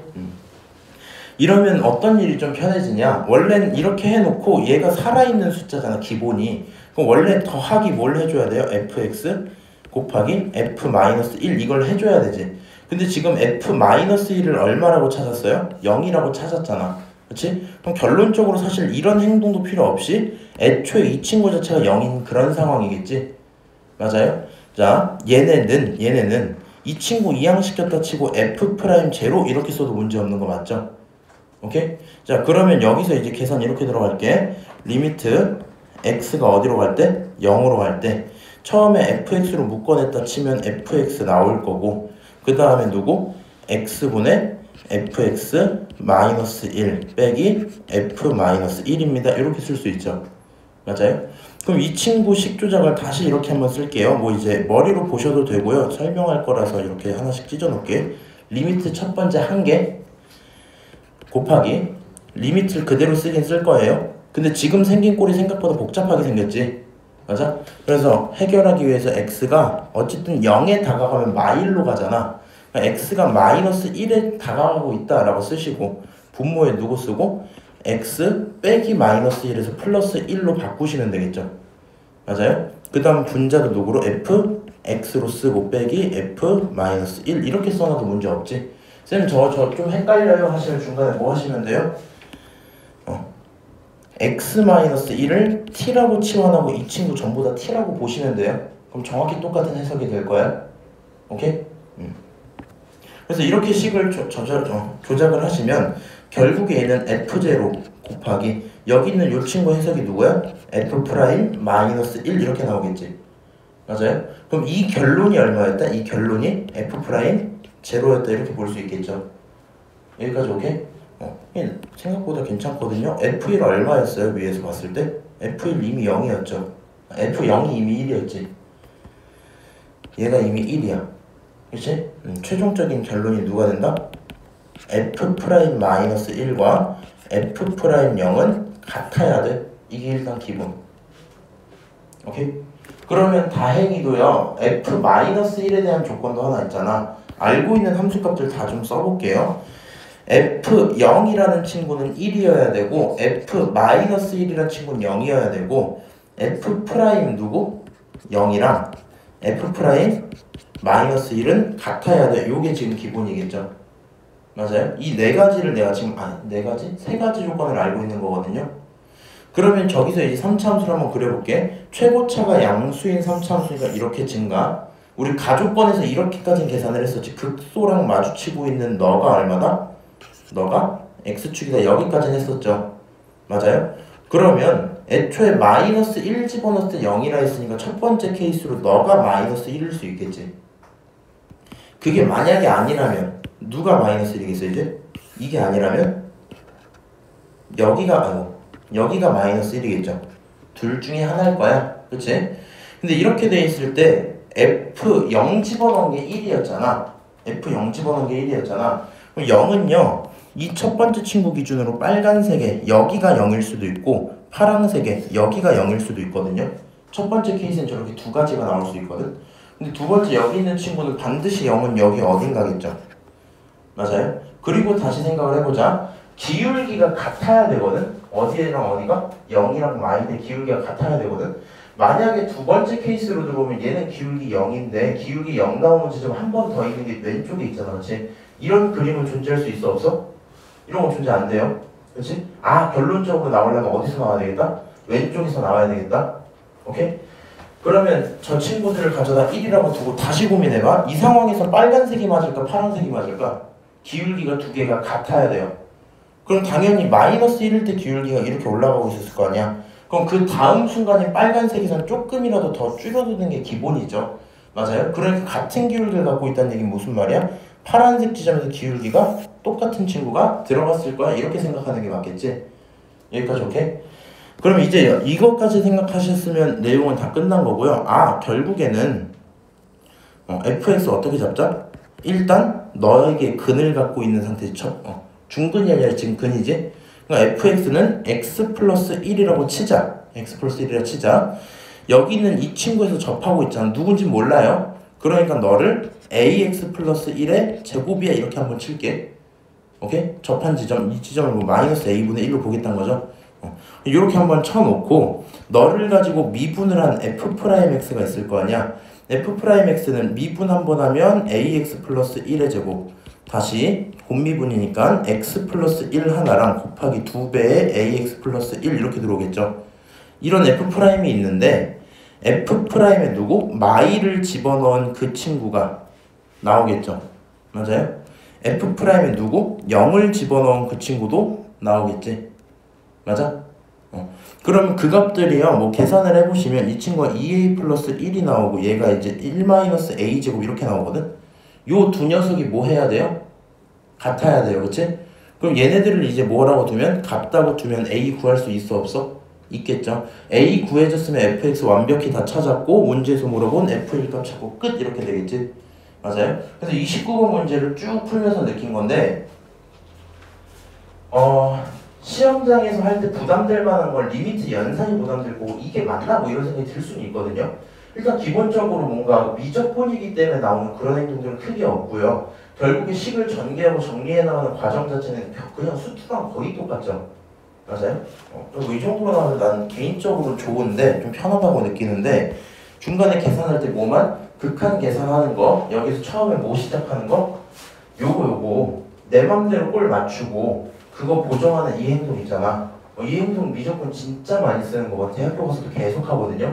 이러면 어떤 일이 좀 편해지냐? 원래는 이렇게 해놓고 얘가 살아있는 숫자잖아, 기본이. 그럼 원래 더하기 뭘 해줘야 돼요? fx 곱하기 f-1 이걸 해줘야 되지. 근데 지금 f-1을 얼마라고 찾았어요? 0이라고 찾았잖아. 그치? 그럼 결론적으로 사실 이런 행동도 필요 없이 애초에 이 친구 자체가 0인 그런 상황이겠지? 맞아요? 자, 얘네는 이 친구 이항시켰다 치고 f'0 이렇게 써도 문제 없는 거 맞죠? 오케이? 자, 그러면 여기서 이제 계산 이렇게 들어갈게. 리미트 x가 어디로 갈 때? 0으로 갈 때 처음에 fx로 묶어냈다 치면 fx 나올 거고 그 다음에 누구? x분의 fx-1 빼기 f-1입니다. 이렇게 쓸 수 있죠. 맞아요? 그럼 이 친구 식 조작을 다시 이렇게 한번 쓸게요. 뭐 이제 머리로 보셔도 되고요. 설명할 거라서 이렇게 하나씩 찢어 놓을게. 리미트 첫 번째 한 개 곱하기 리미트를 그대로 쓰긴 쓸 거예요. 근데 지금 생긴 꼴이 생각보다 복잡하게 생겼지. 맞아? 그래서 해결하기 위해서 x가 어쨌든 0에 다가가면 마일로 가잖아. 그러니까 x가 마이너스 1에 다가가고 있다라고 쓰시고 분모에 누구 쓰고 x 빼기 마이너스 1에서 플러스 1로 바꾸시면 되겠죠. 맞아요? 그 다음 분자도 누구로? f x로 쓰고 빼기 f 마이너스 1 이렇게 써놔도 문제 없지. 쌤 저 좀 헷갈려요 하시면 중간에 뭐 하시면 돼요? x-1을 t라고 치환하고 이 친구 전부 다 t라고 보시면 돼요. 그럼 정확히 똑같은 해석이 될 거야. 오케이? 그래서 이렇게 식을 조작을 하시면 결국에 얘는 f0 곱하기 여기 있는 이 친구 해석이 누구야? f'-1 이렇게 나오겠지. 맞아요? 그럼 이 결론이 얼마였다? 이 결론이 f'0였다 이렇게 볼 수 있겠죠. 여기까지 오케이? 생각보다 괜찮거든요. F1 얼마였어요? 위에서 봤을 때? F1 이미 0이었죠. F0이 이미 1이었지. 얘가 이미 1이야. 그치? 최종적인 결론이 누가 된다? F'-1과 F'0은 같아야 돼. 이게 일단 기본. 오케이? 그러면 다행히도요. F-1에 대한 조건도 하나 있잖아. 알고 있는 함수값들 다 좀 써볼게요. F0이라는 친구는 1이어야 되고 F-1이라는 친구는 0이어야 되고 F' 누구? 0이랑 F'-1은 같아야 돼. 요게 지금 기본이겠죠. 맞아요? 이 네 가지를 내가 지금 네 가지? 세 가지 조건을 알고 있는 거거든요. 그러면 저기서 이제 3차 함수를 한번 그려볼게. 최고차가 양수인 3차 함수니까 이렇게 증가. 우리 가족권에서 이렇게까지는 계산을 했었지. 극소랑 마주치고 있는 너가 얼마다? 너가 x축이다. 여기까지는 했었죠. 맞아요? 그러면 애초에 마이너스 1 집어넣을 때 0이라 했으니까 첫 번째 케이스로 너가 마이너스 1일 수 있겠지. 그게 만약에 아니라면 누가 마이너스 1이겠어 이제? 이게 아니라면 여기가 마이너스 1이겠죠. 둘 중에 하나일 거야. 그치? 근데 이렇게 돼 있을 때 F0 집어넣은 게 1이었잖아. F0 집어넣은 게 1이었잖아. 그럼 0은요. 이 첫 번째 친구 기준으로 빨간색에 여기가 0일 수도 있고 파란색에 여기가 0일 수도 있거든요. 첫 번째 케이스는 저렇게 두 가지가 나올 수 있거든. 근데 두 번째 여기 있는 친구는 반드시 0은 여기 어딘가겠죠. 맞아요? 그리고 다시 생각을 해보자. 기울기가 같아야 되거든. 어디랑 어디가? 0이랑 마이너스 기울기가 같아야 되거든. 만약에 두 번째 케이스로 들어오면 얘는 기울기 0인데 기울기 0 나오는 지점 한 번 더 있는 게 왼쪽에 있잖아. 그렇지? 이런 그림은 존재할 수 있어 없어? 이런 거 존재 안 돼요. 그렇지? 아, 결론적으로 나오려면 어디서 나와야 되겠다? 왼쪽에서 나와야 되겠다. 오케이? 그러면 저 친구들을 가져다 1이라고 두고 다시 고민해봐. 이 상황에서 빨간색이 맞을까 파란색이 맞을까? 기울기가 두 개가 같아야 돼요. 그럼 당연히 마이너스 1일 때 기울기가 이렇게 올라가고 있었을 거 아니야. 그럼 그 다음 순간에 빨간색에선 조금이라도 더 줄어드는 게 기본이죠. 맞아요? 그러니까 같은 기울기를 갖고 있다는 얘기는 무슨 말이야? 파란색 지점에서 기울기가 똑같은 친구가 들어갔을 거야. 이렇게 생각하는 게 맞겠지? 여기까지 오케이? 그럼 이제 이것까지 생각하셨으면 내용은 다 끝난 거고요. 아, 결국에는 fx 어떻게 잡자? 일단 너에게 근을 갖고 있는 상태지. 중근이 아니라 지금 근이지? 그러니까 fx는 x 플러스 1이라고 치자. x 플러스 1이라고 치자. 여기는 이 친구에서 접하고 있잖아. 누군지 몰라요. 그러니까 너를 ax 플러스 1의 제곱이야 이렇게 한번 칠게. 오케이? 접한 지점, 이 지점을 뭐 마이너스 a분의 1로 보겠다는 거죠. 이렇게 한번 쳐놓고 너를 가지고 미분을 한 f'x가 있을 거 아니야. f'x는 미분 한번 하면 ax 플러스 1의 제곱 다시 곱미분이니까 x 플러스 1 하나랑 곱하기 2배의 ax 플러스 1 이렇게 들어오겠죠. 이런 f'이 있는데 f'에 누구? 마이를 집어넣은 그 친구가 나오겠죠. 맞아요? f'에 누구? 0을 집어넣은 그 친구도 나오겠지. 맞아? 그럼 그 값들이요, 뭐 계산을 해보시면 이 친구가 2a 플러스 1이 나오고 얘가 이제 1 마이너스 a 제곱 이렇게 나오거든? 요 두 녀석이 뭐 해야 돼요? 같아야 돼요. 그치? 그럼 얘네들을 이제 뭐라고 두면? 같다고 두면 a 구할 수 있어 없어? 있겠죠. a 구해졌으면 fx 완벽히 다 찾았고 문제에서 물어본 f1 값 찾고 끝 이렇게 되겠지? 맞아요? 그래서 29번 문제를 쭉 풀면서 느낀 건데 시험장에서 할 때 부담될 만한 걸 리미트 연산이 부담될 거고 이게 맞나? 뭐 이런 생각이 들 수는 있거든요. 일단 기본적으로 뭔가 미적분이기 때문에 나오는 그런 행동들은 크게 없고요. 결국에 식을 전개하고 정리해 나가는 과정 자체는 그냥 수투랑 거의 똑같죠. 맞아요? 이 정도로 나오면 난 개인적으로 좋은데 좀 편하다고 느끼는데 중간에 계산할 때 뭐만 극한 계산하는 거 여기서 처음에 뭐 시작하는 거 요거 내 맘대로 꼴 맞추고 그거 보정하는 이 행동 있잖아. 이 행동 미적분 진짜 많이 쓰는 거 대학교 가서도 계속 하거든요.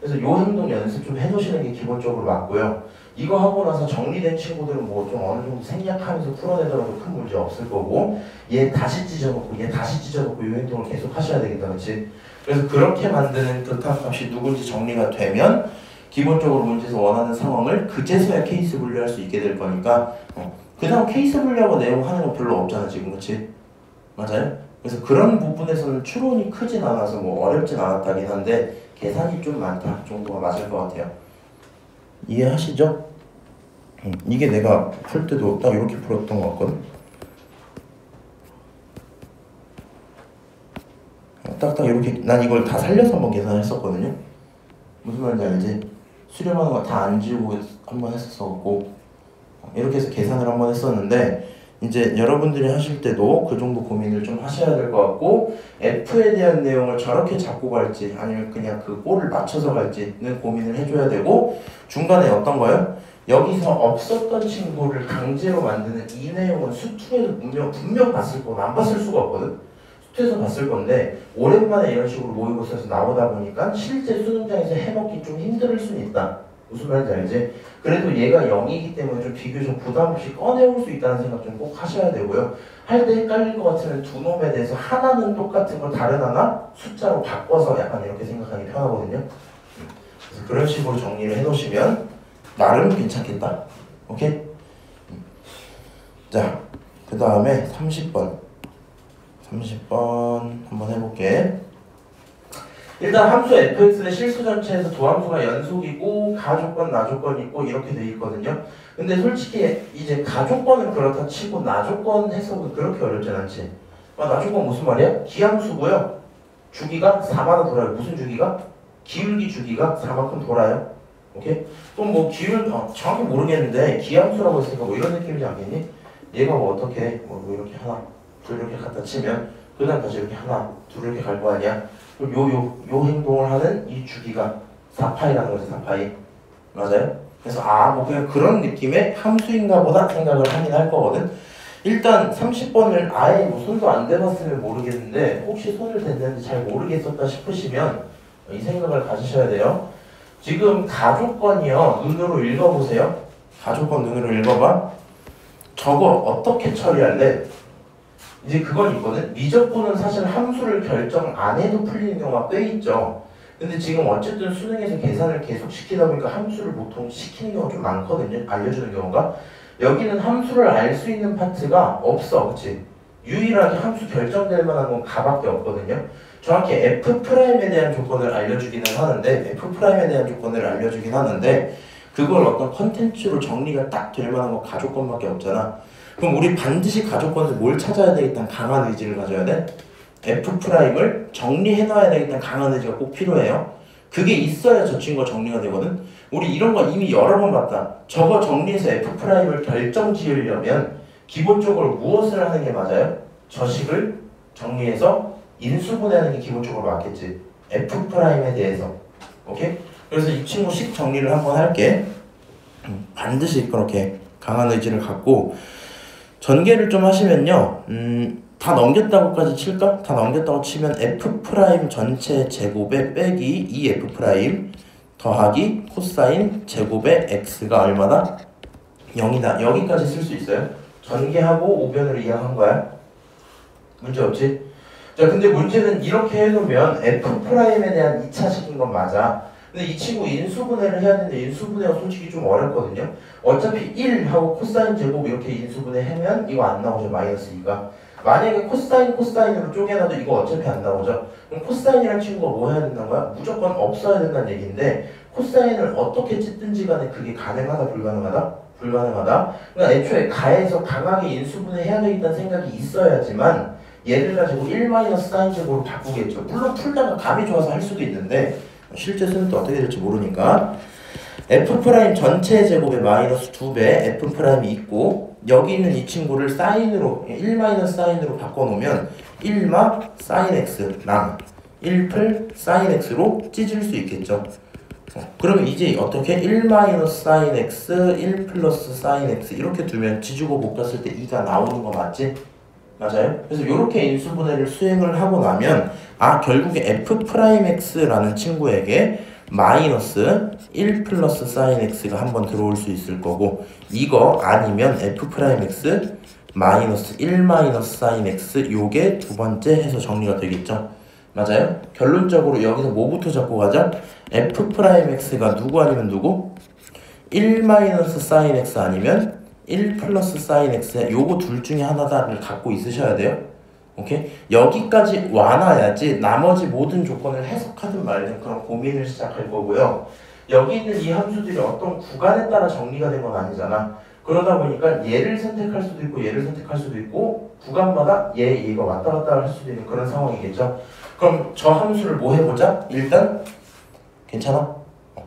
그래서 요 행동 연습 좀 해놓으시는 게 기본적으로 맞고요. 이거 하고 나서 정리된 친구들은 뭐 좀 어느 정도 생략하면서 풀어내더라도 큰 문제 없을 거고 얘 다시 찢어놓고 얘 다시 찢어놓고 이 행동을 계속 하셔야 되겠다. 그렇지? 그래서 그렇게 만드는 극한값이 누군지 정리가 되면 기본적으로 문제에서 원하는 상황을 그제서야 케이스 분류할 수 있게 될 거니까 그 다음 케이스 분류하고 내용 하는 건 별로 없잖아 지금. 그치? 맞아요? 그래서 그런 부분에서는 추론이 크진 않아서 뭐 어렵진 않았다긴 한데 계산이 좀 많다 정도가 맞을 것 같아요. 이해하시죠? 이게 내가 풀 때도 딱 이렇게 풀었던 것 같거든? 딱딱 이렇게 난 이걸 다 살려서 한번 계산을 했었거든요. 무슨 말인지 알지? 수렴하는 거 다 안 지우고 한번 했었고 이렇게 해서 계산을 한번 했었는데 이제 여러분들이 하실 때도 그 정도 고민을 좀 하셔야 될 것 같고 F에 대한 내용을 저렇게 잡고 갈지 아니면 그냥 그 꼴을 맞춰서 갈지는 고민을 해줘야 되고 중간에 어떤 거요? 여기서 없었던 친구를 강제로 만드는 이 내용은 수투에서 분명 봤을 거고 안 봤을 수가 없거든. 수투에서 봤을 건데 오랜만에 이런 식으로 모의고사에서 나오다 보니까 실제 수능장에서 해먹기 좀 힘들 수는 있다. 무슨 말인지 알지? 그래도 얘가 0이기 때문에 좀 비교적 부담 없이 꺼내올 수 있다는 생각 좀 꼭 하셔야 되고요. 할 때 헷갈릴 것 같으면 두 놈에 대해서 하나는 똑같은 걸 다른 하나 숫자로 바꿔서 약간 이렇게 생각하기 편하거든요. 그래서 그런 식으로 정리를 해놓으시면 나름 괜찮겠다. 오케이? 자, 그 다음에 30번 한번 해볼게. 일단 함수 fx의 실수 전체에서 도함수가 연속이고 가조건, 나조건 있고 이렇게 돼 있거든요. 근데 솔직히 이제 가조건은 그렇다 치고 나조건 해석은 그렇게 어렵진 않지. 나조건 무슨 말이야? 기함수고요. 주기가 4마다 돌아요. 무슨 주기가? 기울기 주기가 4만큼 돌아요. 오케이? 그럼 뭐 정확히 모르겠는데 기함수라고 했으니까 뭐 이런 느낌이지 않겠니? 얘가 뭐 어떻게 뭐 이렇게 하나 둘 이렇게 갖다 치면 그 다음 다시 이렇게 하나 둘 이렇게 갈 거 아니야? 그럼 요 행동을 하는 이 주기가 4파이라는 거지. 4파이 맞아요? 그래서 뭐 그냥 그런 느낌의 함수인가 보다 생각을 하긴 할 거거든. 일단 30번을 아예 뭐 손도 안 대봤으면 모르겠는데 혹시 손을 댔는데 잘 모르겠었다 싶으시면 이 생각을 가지셔야 돼요. 지금 가조건이요. 눈으로 읽어보세요. 가조건 눈으로 읽어봐. 저거 어떻게 처리할래? 이제 그건 있거든. 미적분은 사실 함수를 결정 안 해도 풀리는 경우가 꽤 있죠. 근데 지금 어쨌든 수능에서 계산을 계속 시키다 보니까 함수를 보통 시키는 경우가 좀 많거든요. 알려주는 경우가. 여기는 함수를 알 수 있는 파트가 없어. 그치? 유일하게 함수 결정될 만한 건 가밖에 없거든요. 정확히 F'에 대한 조건을 알려주기는 하는데 F'에 대한 조건을 알려주긴 하는데 그걸 어떤 컨텐츠로 정리가 딱 될 만한 건 가조건밖에 없잖아. 그럼 우리 반드시 가조건에서 뭘 찾아야 되겠다는 강한 의지를 가져야 돼? F'을 정리해놔야 되겠다는 강한 의지가 꼭 필요해요. 그게 있어야 저 친구가 정리가 되거든. 우리 이런 거 이미 여러 번 봤다. 저거 정리해서 F'을 결정 지으려면 기본적으로 무엇을 하는 게 맞아요? 저식을 정리해서 인수분해하는 게 기본적으로 맞겠지. F'에 대해서. 오케이? 그래서 이 친구 식 정리를 한번 할게. 반드시 그렇게 강한 의지를 갖고 전개를 좀 하시면요. 다 넘겼다고까지 칠까? 다 넘겼다고 치면 F' 전체 제곱에 빼기 2F' 더하기 코사인 제곱의 X가 얼마다? 0이다. 여기까지 쓸 수 있어요. 전개하고 오변으로 이항한 거야. 문제 없지? 자, 근데 문제는 이렇게 해놓으면 F'에 대한 2차식인 건 맞아. 근데 이 친구 인수분해를 해야 되는데 인수분해가 솔직히 좀 어렵거든요. 어차피 1하고 코사인 제곱 이렇게 인수분해 하면 이거 안 나오죠. 마이너스 2가. 만약에 코사인으로 쪼개놔도 이거 어차피 안 나오죠. 그럼 코사인이라는 친구가 뭐 해야 된다는 거야? 무조건 없어야 된다는 얘기인데 코사인을 어떻게 찢든지 간에 그게 가능하다 불가능하다? 불가능하다. 그러니까 애초에 가에서 강하게 인수분해 해야 되겠다는 생각이 있어야지만 얘를 가지고 1-사인 제곱으로 바꾸겠죠. 물론 풀다가 감이 좋아서 할 수도 있는데 실제 수는 또 어떻게 될지 모르니까 F' 전체 제곱에 마이너스 2배 F'이 있고 여기 있는 이 친구를 사인으로 1-사인으로 바꿔놓으면 1마 사인 X랑 1풀 사인 X로 찢을 수 있겠죠. 그러면 이제 어떻게 1-사인 X, 1 플러스 사인 X 이렇게 두면 지주고 볶았을 때 2가 나오는 거 맞지? 맞아요? 그래서 이렇게 인수분해를 수행을 하고 나면 결국에 F'X라는 친구에게 마이너스 1 플러스 사인 X가 한번 들어올 수 있을 거고 이거 아니면 F'X 마이너스 1 마이너스 사인 X 요게 두 번째 해서 정리가 되겠죠? 맞아요? 결론적으로 여기서 뭐부터 잡고 가자? F'X가 누구 아니면 누구? 1 마이너스 사인 X 아니면 1 플러스 사인 X에 요거 둘 중에 하나다를 갖고 있으셔야 돼요. 오케이? 여기까지 와놔야지 나머지 모든 조건을 해석하든 말든 그런 고민을 시작할 거고요. 여기 있는 이 함수들이 어떤 구간에 따라 정리가 된 건 아니잖아. 그러다 보니까 얘를 선택할 수도 있고 얘를 선택할 수도 있고 구간마다 얘가 왔다 갔다 할 수도 있는 그런 상황이겠죠. 그럼 저 함수를 뭐 해보자? 일단 괜찮아?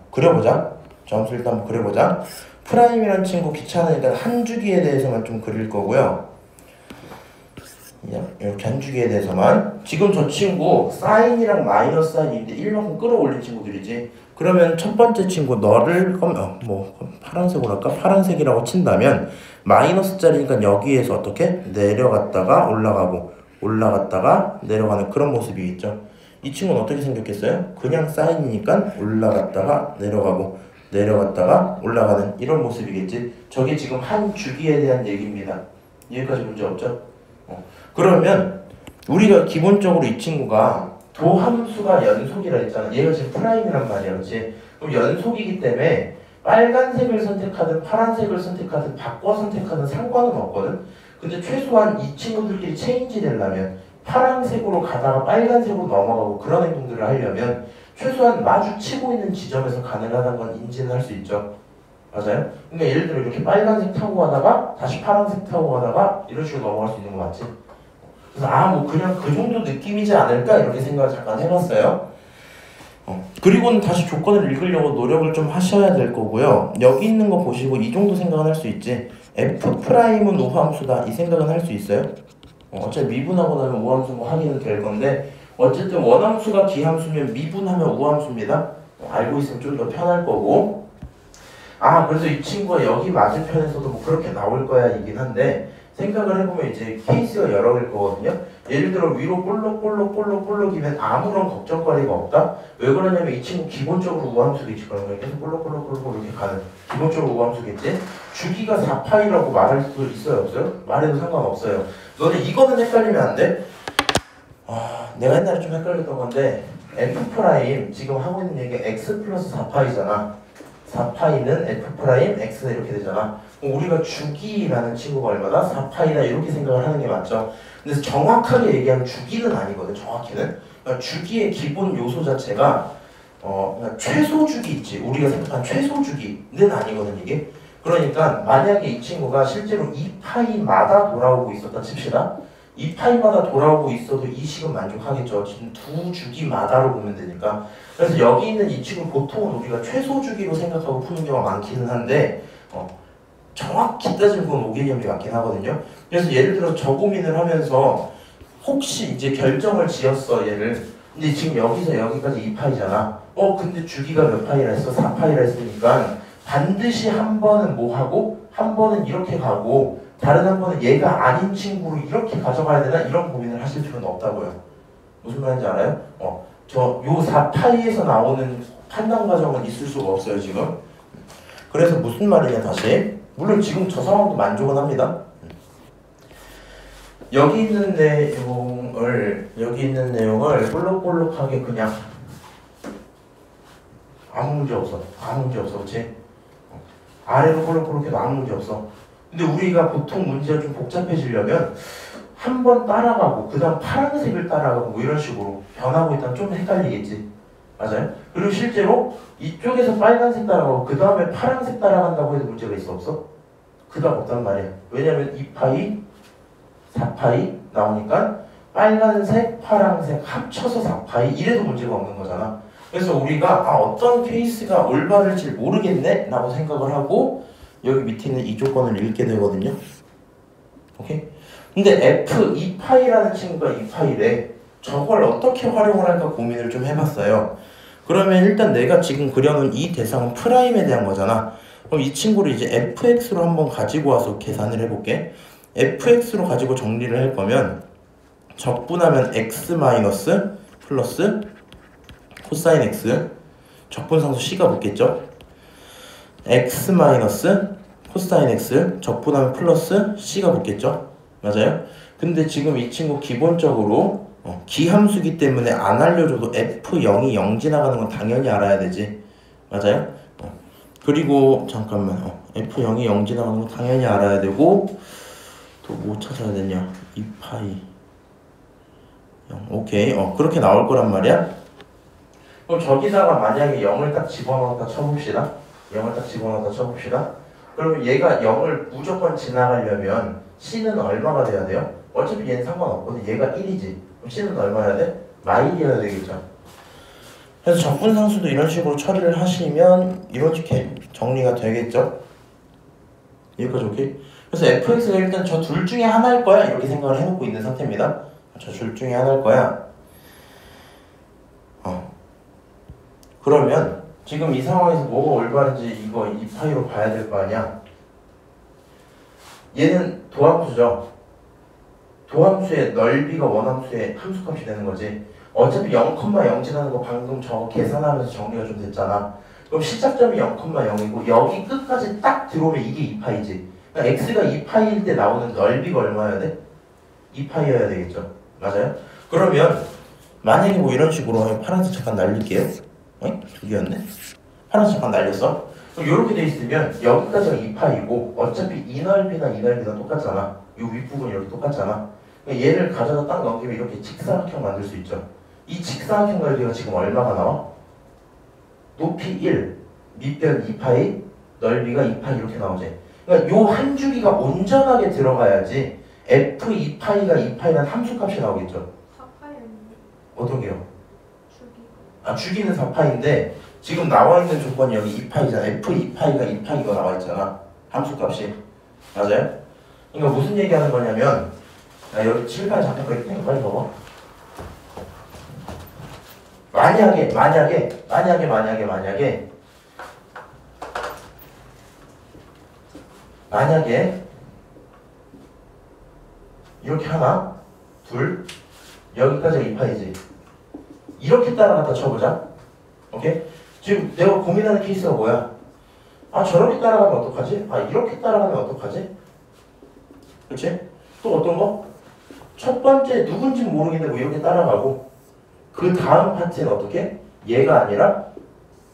그려보자. 저 함수 일단 한번 그려보자. 프라임이라는 친구 귀찮으니까 한 주기에 대해서만 좀 그릴 거고요. 이렇게 한 주기에 대해서만. 지금 저 친구 사인이랑 마이너스 사인인데 1만큼 끌어올린 친구들이지. 그러면 첫 번째 친구 너를 파란색으로 할까? 파란색이라고 친다면 마이너스 짜리니까 여기에서 어떻게? 내려갔다가 올라가고 올라갔다가 내려가는 그런 모습이 있죠. 이 친구는 어떻게 생겼겠어요? 그냥 사인이니까 올라갔다가 내려가고 내려갔다가 올라가는 이런 모습이겠지. 저게 지금 한 주기에 대한 얘기입니다. 여기까지 문제 없죠? 그러면 우리가 기본적으로 이 친구가 도함수가 연속이라 했잖아. 얘가 지금 프라임이란 말이야. 그렇지? 그럼 연속이기 때문에 빨간색을 선택하든 파란색을 선택하든 바꿔 선택하든 상관은 없거든. 근데 최소한 이 친구들끼리 체인지 되려면 파란색으로 가다가 빨간색으로 넘어가고 그런 행동들을 하려면 최소한 마주치고 있는 지점에서 가능하다는 건 인지는 할 수 있죠. 맞아요? 그러니까 예를 들어 이렇게 빨간색 타고 가다가 다시 파란색 타고 가다가 이런 식으로 넘어갈 수 있는 거 맞지? 그래서 뭐 그냥 그 정도 느낌이지 않을까 이렇게 생각을 잠깐 해봤어요. 그리고는 다시 조건을 읽으려고 노력을 좀 하셔야 될 거고요. 여기 있는 거 보시고 이 정도 생각은 할 수 있지. F'은 우함수다 이 생각은 할 수 있어요. 어차피 미분하고 나면 우함수 뭐 하기는 될 건데 어쨌든 원함수가 기함수면 미분하면 우함수입니다. 알고 있으면 좀 더 편할 거고. 그래서 이 친구가 여기 맞은편에서도 뭐 그렇게 나올 거야 이긴 한데 생각을 해보면 이제 케이스가 여러 개일 거거든요. 예를 들어 위로 볼록이면 아무런 걱정거리가 없다. 왜 그러냐면 이 친구 기본적으로 우함수겠지. 그러면 계속 볼록 이렇게 가는 기본적으로 우함수겠지. 주기가 4파이라고 말할 수도 있어요 없어요? 말해도 상관없어요. 너네 이거는 헷갈리면 안 돼. 내가 옛날에 좀 헷갈렸던 건데 F' 지금 하고 있는 얘기가 X 플러스 4파이잖아. 4파이는 F' X 이렇게 되잖아. 그럼 우리가 주기라는 친구가 얼마다? 4파이다 이렇게 생각을 하는 게 맞죠. 근데 정확하게 얘기하면 주기는 아니거든. 정확히는 그러니까 주기의 기본 요소 자체가 그러니까 최소 주기 있지. 우리가 생각한 최소 주기는 아니거든 이게. 그러니까 만약에 이 친구가 실제로 2파이마다 돌아오고 있었다 칩시다. 2파이마다 돌아오고 있어도 이 식은 만족하겠죠. 지금 두 주기마다로 보면 되니까. 그래서 여기 있는 이 식은 보통은 우리가 최소 주기로 생각하고 푸는 경우가 많기는 한데 정확히 따지면 그건 5개념이 맞긴 하거든요. 그래서 예를 들어 저 고민을 하면서 혹시 이제 결정을 지었어 얘를. 근데 지금 여기서 여기까지 2파이잖아. 근데 주기가 몇 파이라 했어? 4파이라 했으니까 반드시 한 번은 뭐 하고 한 번은 이렇게 가고 다른 한 번은 얘가 아닌 친구를 이렇게 가져가야 되나? 이런 고민을 하실 필요는 없다고요. 무슨 말인지 알아요? 요 4파이에서 나오는 판단 과정은 있을 수가 없어요 지금. 그래서 무슨 말이냐 다시. 물론 지금 저 상황도 만족은 합니다. 여기 있는 내용을 볼록볼록하게 그냥 아무 문제 없어. 그렇지? 아래로 볼록볼록해도 아무 문제 없어. 근데 우리가 보통 문제가 좀 복잡해지려면 한 번 따라가고 그 다음 파란색을 따라가고 뭐 이런 식으로 변하고 있다면 좀 헷갈리겠지. 맞아요? 그리고 실제로 이쪽에서 빨간색 따라가고 그 다음에 파란색 따라간다고 해도 문제가 있어 없어? 그다음 없단 말이야. 왜냐면 2파이, 4파이 나오니까 빨간색, 파란색 합쳐서 4파이 이래도 문제가 없는 거잖아. 그래서 우리가 어떤 케이스가 올바를지 모르겠네 라고 생각을 하고 여기 밑에 있는 이 조건을 읽게 되거든요. 오케이? 근데 F 2파이라는 친구가 2파이래. 저걸 어떻게 활용을 할까 고민을 좀 해봤어요. 그러면 일단 내가 지금 그려놓은 이 대상은 프라임에 대한 거잖아. 그럼 이 친구를 이제 fx로 한번 가지고 와서 계산을 해볼게. fx로 가지고 정리를 할 거면 적분하면 x 마이너스 플러스 코사인 x 적분상수 c가 붙겠죠. x 마이너스 코사인 x 적분하면 플러스 c가 붙겠죠. 맞아요? 근데 지금 이 친구 기본적으로 기함수기 때문에 안 알려줘도 f0이 0 지나가는 건 당연히 알아야 되지. 맞아요? 그리고 잠깐만 f0이 0 지나가는 건 당연히 알아야 되고 또 뭐 찾아야 되냐. 2파이 0 오케이 그렇게 나올 거란 말이야. 그럼 저기다가 만약에 0을 딱 집어넣었다 쳐봅시다. 0을 딱 집어넣었다 쳐봅시다. 그러면 얘가 0을 무조건 지나가려면 c는 얼마가 돼야 돼요? 어차피 얘는 상관없거든. 얘가 1이지. 그럼 c는 얼마여야 돼? 마일이어야 되겠죠. 그래서 적분상수도 이런 식으로 처리를 하시면 이렇게 정리가 되겠죠. 여기까지 오케이? 그래서 fx가 일단 저 둘 중에 하나일 거야 이렇게 생각을 해놓고 있는 상태입니다. 저 둘 중에 하나일 거야. 그러면 지금 이 상황에서 뭐가 올바른지 이거 2파이로 봐야 될 거 아니야. 얘는 도함수죠. 도함수의 넓이가 원함수의 함수값이 되는 거지. 어차피 0,0 지나는 거 방금 저거 계산하면서 정리가 좀 됐잖아. 그럼 시작점이 0,0이고 여기 끝까지 딱 들어오면 이게 2파이지. 그러니까 x가 2파이일 때 나오는 넓이가 얼마여야 돼? 2파이여야 되겠죠. 맞아요? 그러면 만약에 뭐 이런 식으로 파란색 잠깐 날릴게요. 저기였네? 파란색 잠깐 날렸어? 그럼 이렇게 돼 있으면 여기까지가 2파이고 어차피 이 넓이나 이 넓이나 똑같잖아. 이 윗부분이 이렇게 똑같잖아. 그러니까 얘를 가져다 딱 넘기면 이렇게 직사각형 만들 수 있죠. 이 직사각형 넓이가 지금 얼마가 나와? 높이 1, 밑변 2파이, 넓이가 2파이 이렇게 나오지. 그러니까 요 한 주기가 온전하게 들어가야지 f2파이가 2파이란 함수값이 나오겠죠. 4파이였는데 어떤 게요? 주기가 주기는 4파인데 지금 나와 있는 조건이 여기 2파이잖아. f2파이가 2파이가 나와 있잖아. 함수값이. 맞아요? 그러니까 무슨 얘기하는 거냐면 여기 7판 잡혀있으니까 빨리 봐봐. 만약에 이렇게 하나, 둘, 여기까지가 2파이지. 이렇게 따라갔다 쳐보자. 오케이? 지금 내가 고민하는 케이스가 뭐야? 저렇게 따라가면 어떡하지? 이렇게 따라가면 어떡하지? 그치? 또 어떤 거? 첫 번째 누군지 모르겠는데 뭐 이렇게 따라가고 그 다음 파트는 어떻게? 얘가 아니라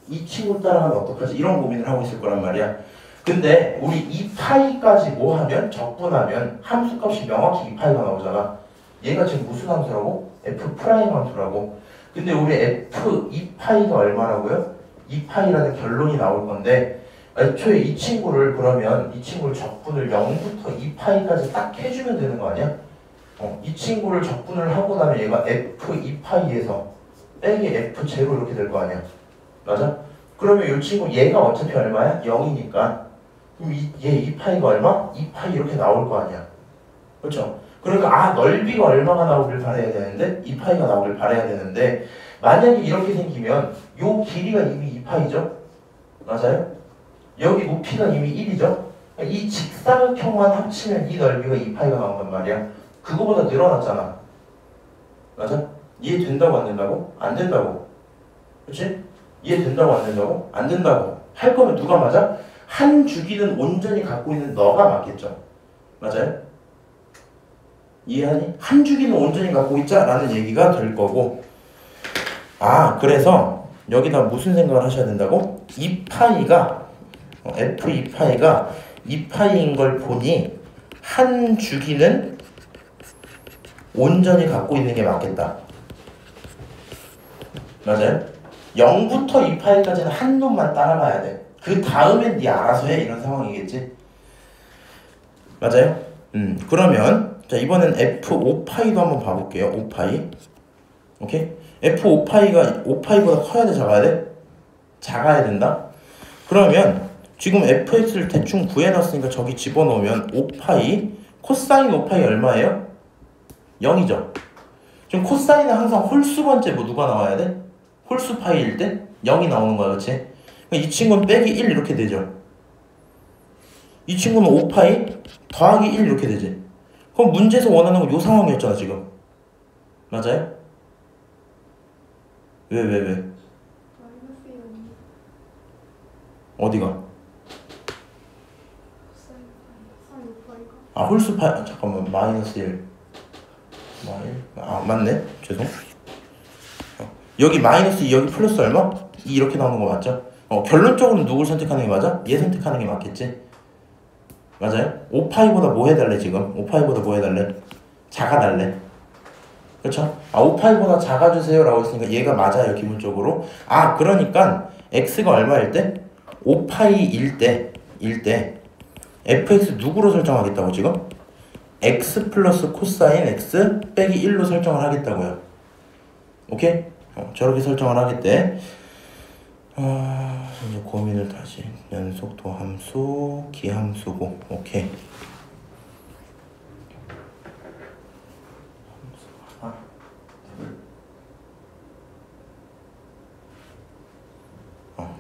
이 친구 따라가면 어떡하지? 이런 고민을 하고 있을 거란 말이야. 근데 우리 2파이까지 뭐 하면? 적분하면 함수값이 명확히 2파이가 나오잖아. 얘가 지금 무슨 함수라고? F 프라임 함수라고. 근데 우리 F 2파이가 얼마라고요? 2파이라는 결론이 나올 건데 애초에 이 친구를 그러면 이 친구를 적분을 0부터 2파이까지 딱 해주면 되는 거 아니야? 이 친구를 적분을 하고 나면 얘가 F 2파이에서 빼기 F 제로 이렇게 될 거 아니야? 맞아? 그러면 이 친구 얘가 어차피 얼마야? 0이니까 그럼 얘 2파이가 얼마? 2파이 이렇게 나올 거 아니야? 그렇죠? 그러니까 넓이가 얼마가 나오길 바라야 되는데 2파이가 나오길 바라야 되는데 만약에 이렇게 생기면 요 길이가 이미 2파이죠? 맞아요? 여기 높이가 이미 1이죠? 이 직사각형만 합치면 이 넓이가 2파이가 나온단 말이야. 그거보다 늘어났잖아. 맞아? 이해된다고 안 된다고? 안 된다고. 그치? 이해된다고 안 된다고? 안 된다고. 할 거면 누가 맞아? 한 주기는 온전히 갖고 있는 너가 맞겠죠. 맞아요? 이해하니? 한 주기는 온전히 갖고 있자 라는 얘기가 될 거고 그래서 여기다 무슨 생각을 하셔야 된다고? 2파이가 F2파이가 2파이인 걸 보니 한 주기는 온전히 갖고 있는 게 맞겠다. 맞아요? 0부터 2파이까지는 한 놈만 따라가야 돼. 그 다음엔 네 알아서 해 이런 상황이겠지. 맞아요? 그러면 자 이번엔 F5파이도 한번 봐볼게요. 5파이. 오케이? F5파이가 5파이보다 커야 돼, 작아야 돼? 작아야 된다. 그러면 지금 fx를 대충 구해놨으니까 저기 집어넣으면 5파이 코사인 5파이 얼마예요? 0이죠. 지금 코사인은 항상 홀수 번째 뭐 누가 나와야 돼? 홀수 파이일 때 0이 나오는 거야, 그치? 이 친구는 빼기 1 이렇게 되죠. 이 친구는 5파이 더하기 1 이렇게 되지. 그럼 문제에서 원하는 건 이 상황이었잖아 지금. 맞아요? 왜? 마이너스 1. 어디가? 사인 5파이가 홀수 파이 잠깐만 마이너스 1 맞네 죄송. 여기 마이너스 2 여기 플러스 얼마? 2 이렇게 나오는 거 맞죠? 결론적으로 누굴 선택하는 게 맞아? 얘 선택하는 게 맞겠지? 맞아요? 5파이보다 뭐 해달래 지금? 5파이보다 뭐 해달래? 작아달래. 그쵸? 5파이보다 작아주세요 라고 했으니까 얘가 맞아요 기본적으로. 그러니까 x가 얼마일 때? 5파이일 때 fx 누구로 설정하겠다고 지금? x 플러스 코사인 x 빼기 1로 설정을 하겠다고요. 오케이? 저렇게 설정을 하겠대. 이제 고민을 다시 연속도 함수 기함수고 오케이.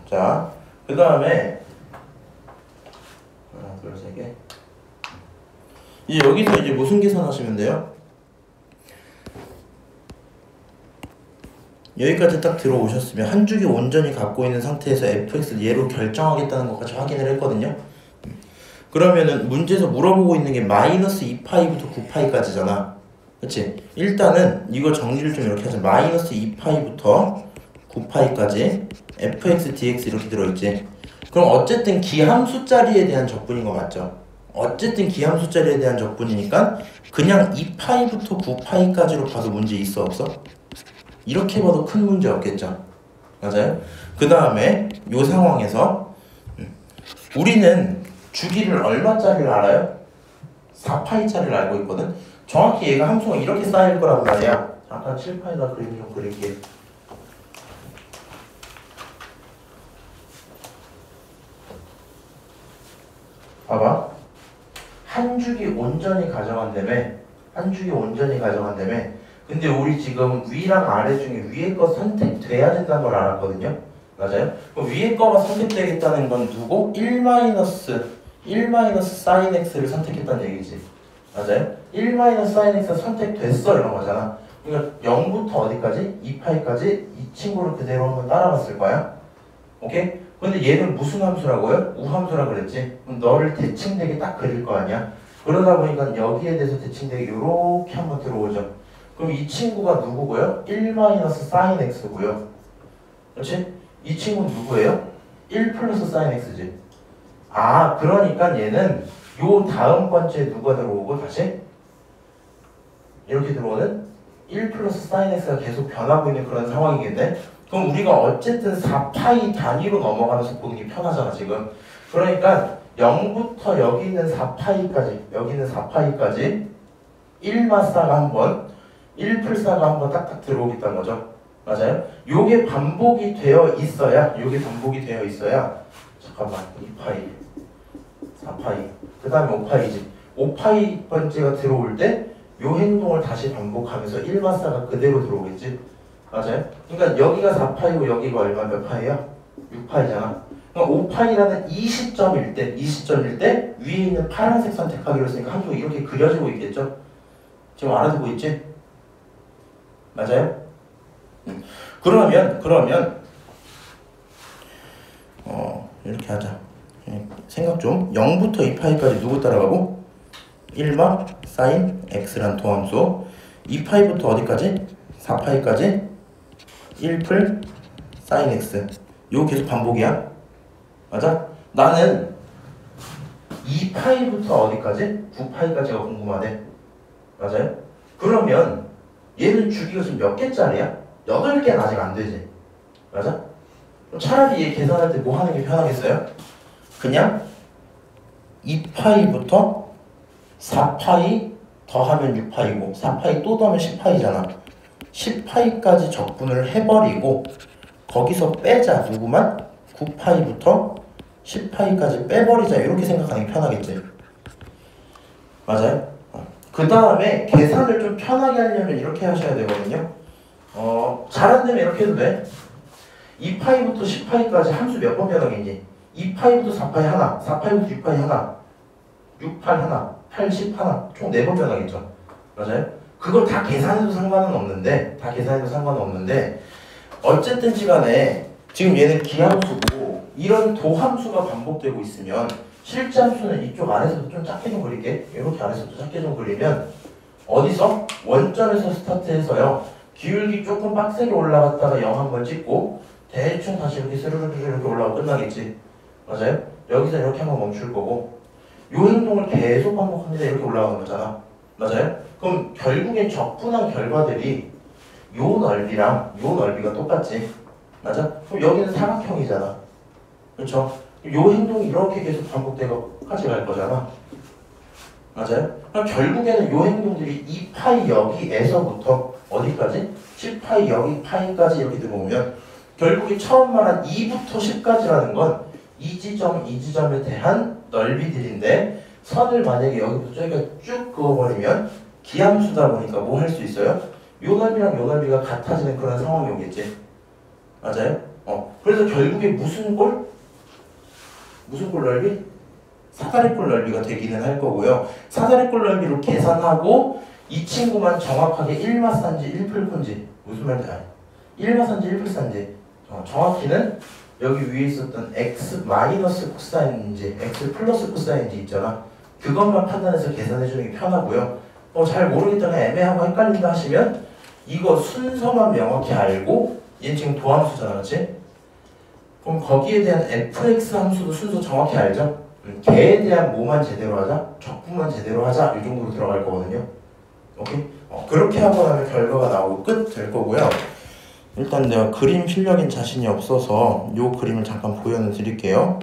자, 그 다음에 하나, 둘, 세 개. 이제 여기서 이제 무슨 계산하시면 돼요? 여기까지 딱 들어오셨으면 한 주기 온전히 갖고 있는 상태에서 fx를 얘로 결정하겠다는 것까지 확인을 했거든요. 그러면은 문제에서 물어보고 있는 게 마이너스 2파이부터 9파이까지잖아. 그치? 일단은 이거 정리를 좀 이렇게 하자. 마이너스 2파이부터 9파이까지 fx, dx 이렇게 들어있지. 그럼 어쨌든 기함수 자리에 대한 적분인 거 맞죠? 어쨌든 기함수 자리에 대한 적분이니까 그냥 2파이부터 9파이까지로 봐도 문제 있어 없어? 이렇게 봐도 큰 문제 없겠죠. 맞아요? 그 다음에 이 상황에서 우리는 주기를 얼마짜리를 알아요? 4파이짜리를 알고 있거든. 정확히 얘가 함수가 이렇게 쌓일 거란 말이야. 잠깐 7파이다 그림 좀 그릴게. 봐봐. 한 주기 온전히 가져간다며. 한 주기 온전히 가져간다며. 근데 우리 지금 위랑 아래 중에 위에 거 선택돼야 된다는 걸 알았거든요. 맞아요? 그럼 위에 거가 선택되겠다는 건 누구? 1 sin x를 선택했다는 얘기지. 맞아요? 1 sin x가 선택됐어 이런 거잖아. 그러니까 0부터 어디까지? 2파이까지 이 친구를 그대로 한번 따라갔을 거야. 오케이? 근데 얘는 무슨 함수라고요? 우함수라 그랬지? 그럼 너를 대칭되게 딱 그릴 거 아니야? 그러다 보니까 여기에 대해서 대칭되게 이렇게 한번 들어오죠. 그럼 이 친구가 누구고요? 1 sin x고요. 그렇지? 이 친구는 누구예요? 1 sin x지. 아, 그러니까 얘는 요 다음 번째 누가 들어오고 다시 이렇게 들어오는 1 sin x가 계속 변하고 있는 그런 상황이겠네. 그럼 우리가 어쨌든 4파이 단위로 넘어가면서 보기 편하잖아 지금. 그러니까 0부터 여기 있는 4파이까지 1마사가 한번 1풀사가 한번 딱딱 들어오겠다는 거죠. 맞아요? 요게 반복이 되어 있어야 잠깐만 2파이 4파이 그 다음에 5파이지. 5파이 번째가 들어올 때 요 행동을 다시 반복하면서 1마사가 그대로 들어오겠지. 맞아요? 그러니까 여기가 4파이고 여기가 얼마 몇 파이야? 6파이잖아. 그러니까 5파이라는 이 시점일 때 위에 있는 파란색 선택하기로 했으니까 함수가 이렇게 그려지고 있겠죠? 지금 알아듣고 있지? 맞아요? 그러면 이렇게 하자. 생각 좀. 0부터 2파이까지 누구 따라가고? 1마 sin x란 도함수. 2파이부터 어디까지? 4파이까지 1풀 sin x. 이거 계속 반복이야. 맞아? 나는 2파이부터 어디까지? 9파이까지가 궁금하네. 맞아요? 그러면 얘는 주기가 지금 몇 개짜리야? 8개는 아직 안 되지. 맞아? 차라리 얘 계산할 때 뭐 하는 게 편하겠어요? 그냥 2파이부터 4파이 더하면 6파이고 4파이 또 더하면 10파이잖아. 10파이까지 적분을 해버리고 거기서 빼자. 누구만? 9파이부터 10파이까지 빼버리자. 이렇게 생각하는 게 편하겠지. 맞아요? 그 다음에 계산을 좀 편하게 하려면 이렇게 하셔야 되거든요. 잘 안되면 이렇게 해도 돼. 2파이부터 10파이까지 함수 몇 번 변하겠니? 2파이부터 4파이 하나, 4파이부터 6파이 하나, 6파이 하나, 8, 10 하나, 총 4번 변하겠죠. 맞아요? 그걸 다 계산해도 상관은 없는데 어쨌든지 간에 지금 얘는 기함수고 이런 도함수가 반복되고 있으면 실제 함수는 이쪽 안에서도 좀 작게 좀 그릴게. 이렇게 안에서도 작게 좀 그리면 어디서? 원점에서 스타트해서요. 기울기 조금 빡세게 올라갔다가 0 한번 찍고 대충 다시 이렇게 스르르르 이렇게 올라가고 끝나겠지. 맞아요? 여기서 이렇게 한번 멈출 거고 요 행동을 계속 반복합니다. 이렇게 올라가는 거잖아. 맞아요? 그럼 결국엔 적분한 결과들이 요 넓이랑 요 넓이가 똑같지. 맞아? 그럼 여기는 사각형이잖아. 그렇죠? 요 행동이 이렇게 계속 반복되고 가져갈 거잖아. 맞아요? 그럼 결국에는 요 행동들이 2파이 여기에서부터 어디까지? 10파이 여기 파이까지 이렇게 들어오면 결국에 처음 말한 2부터 10까지라는 건 이 지점에 대한 넓이들인데 선을 만약에 여기부터 저기가 쭉 그어버리면 기함수다 보니까 뭐 할 수 있어요? 요 넓이랑 요 넓이가 같아지는 그런 상황이 오겠지. 맞아요? 그래서 결국에 무슨 꼴 넓이? 사다리꼴 넓이가 되기는 할 거고요. 사다리꼴 넓이로 계산하고 이 친구만 정확하게 1마산지 1풀푼지 무슨 말인지 알아요? 1마산지 1풀산지 정확히는 여기 위에 있었던 x 마이너스 코사인인지 x 플러스 코사인인지 있잖아. 그것만 판단해서 계산해주는 게 편하고요. 잘 모르겠다가 애매하고 헷갈린다 하시면 이거 순서만 명확히 알고 얘는 지금 도함수잖아. 그렇지? 그럼 거기에 대한 fx 함수도 순서 정확히 알죠? 개에 대한 뭐만 제대로 하자? 적분만 제대로 하자. 이 정도로 들어갈 거거든요. 오케이? 그렇게 하고 나면 결과가 나오고 끝 될 거고요. 일단 내가 그림 실력인 자신이 없어서 이 그림을 잠깐 보여는 드릴게요.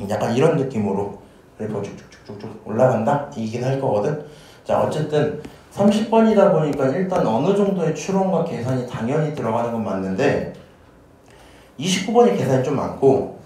약간 이런 느낌으로 그래프가 쭉쭉쭉쭉 올라간다? 이긴 할 거거든. 자, 어쨌든 30번이다 보니까 일단 어느 정도의 추론과 계산이 당연히 들어가는 건 맞는데 29번이 계산이 좀 많고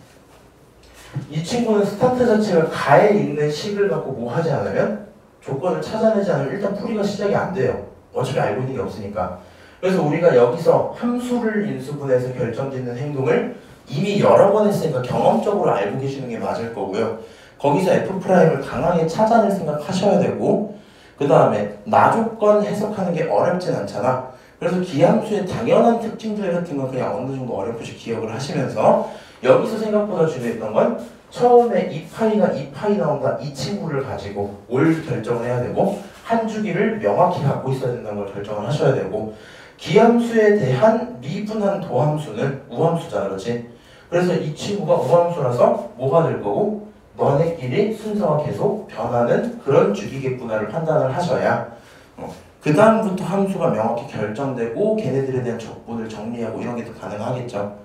이 친구는 스타트 자체가 가에 있는 식을 갖고 뭐 하지 않으면 조건을 찾아내지 않으면 일단 풀이가 시작이 안 돼요. 어차피 알고 있는 게 없으니까. 그래서 우리가 여기서 함수를 인수분해서 결정짓는 행동을 이미 여러 번 했으니까 경험적으로 알고 계시는 게 맞을 거고요. 거기서 F'을 강하게 찾아낼 생각 하셔야 되고 그 다음에 나조건 해석하는 게 어렵진 않잖아. 그래서 기함수의 당연한 특징들 같은 건 그냥 어느 정도 어렴풋이 기억을 하시면서 여기서 생각보다 중요했던 건 처음에 2파이 나온다 이 친구를 가지고 뭘 결정을 해야 되고 한 주기를 명확히 갖고 있어야 된다는 걸 결정을 하셔야 되고 기함수에 대한 미분한 도함수는 우함수잖아, 그렇지? 그래서 이 친구가 우함수라서 뭐가 될 거고 너네끼리 순서가 계속 변하는 그런 주기계분화를 판단을 하셔야 그 다음부터 함수가 명확히 결정되고 걔네들에 대한 적분을 정리하고 이런 게 더 가능하겠죠.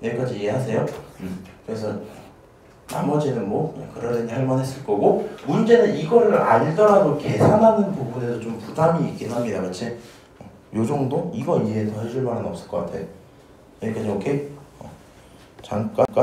여기까지 이해하세요? 그래서 나머지는 뭐 그냥 그러려니 할만했을 거고 문제는 이거를 알더라도 계산하는 부분에서 좀 부담이 있긴 합니다. 그렇지? 요 정도? 이거 이해 더 해줄 만은 없을 것 같아. 여기까지 오케이? 잠깐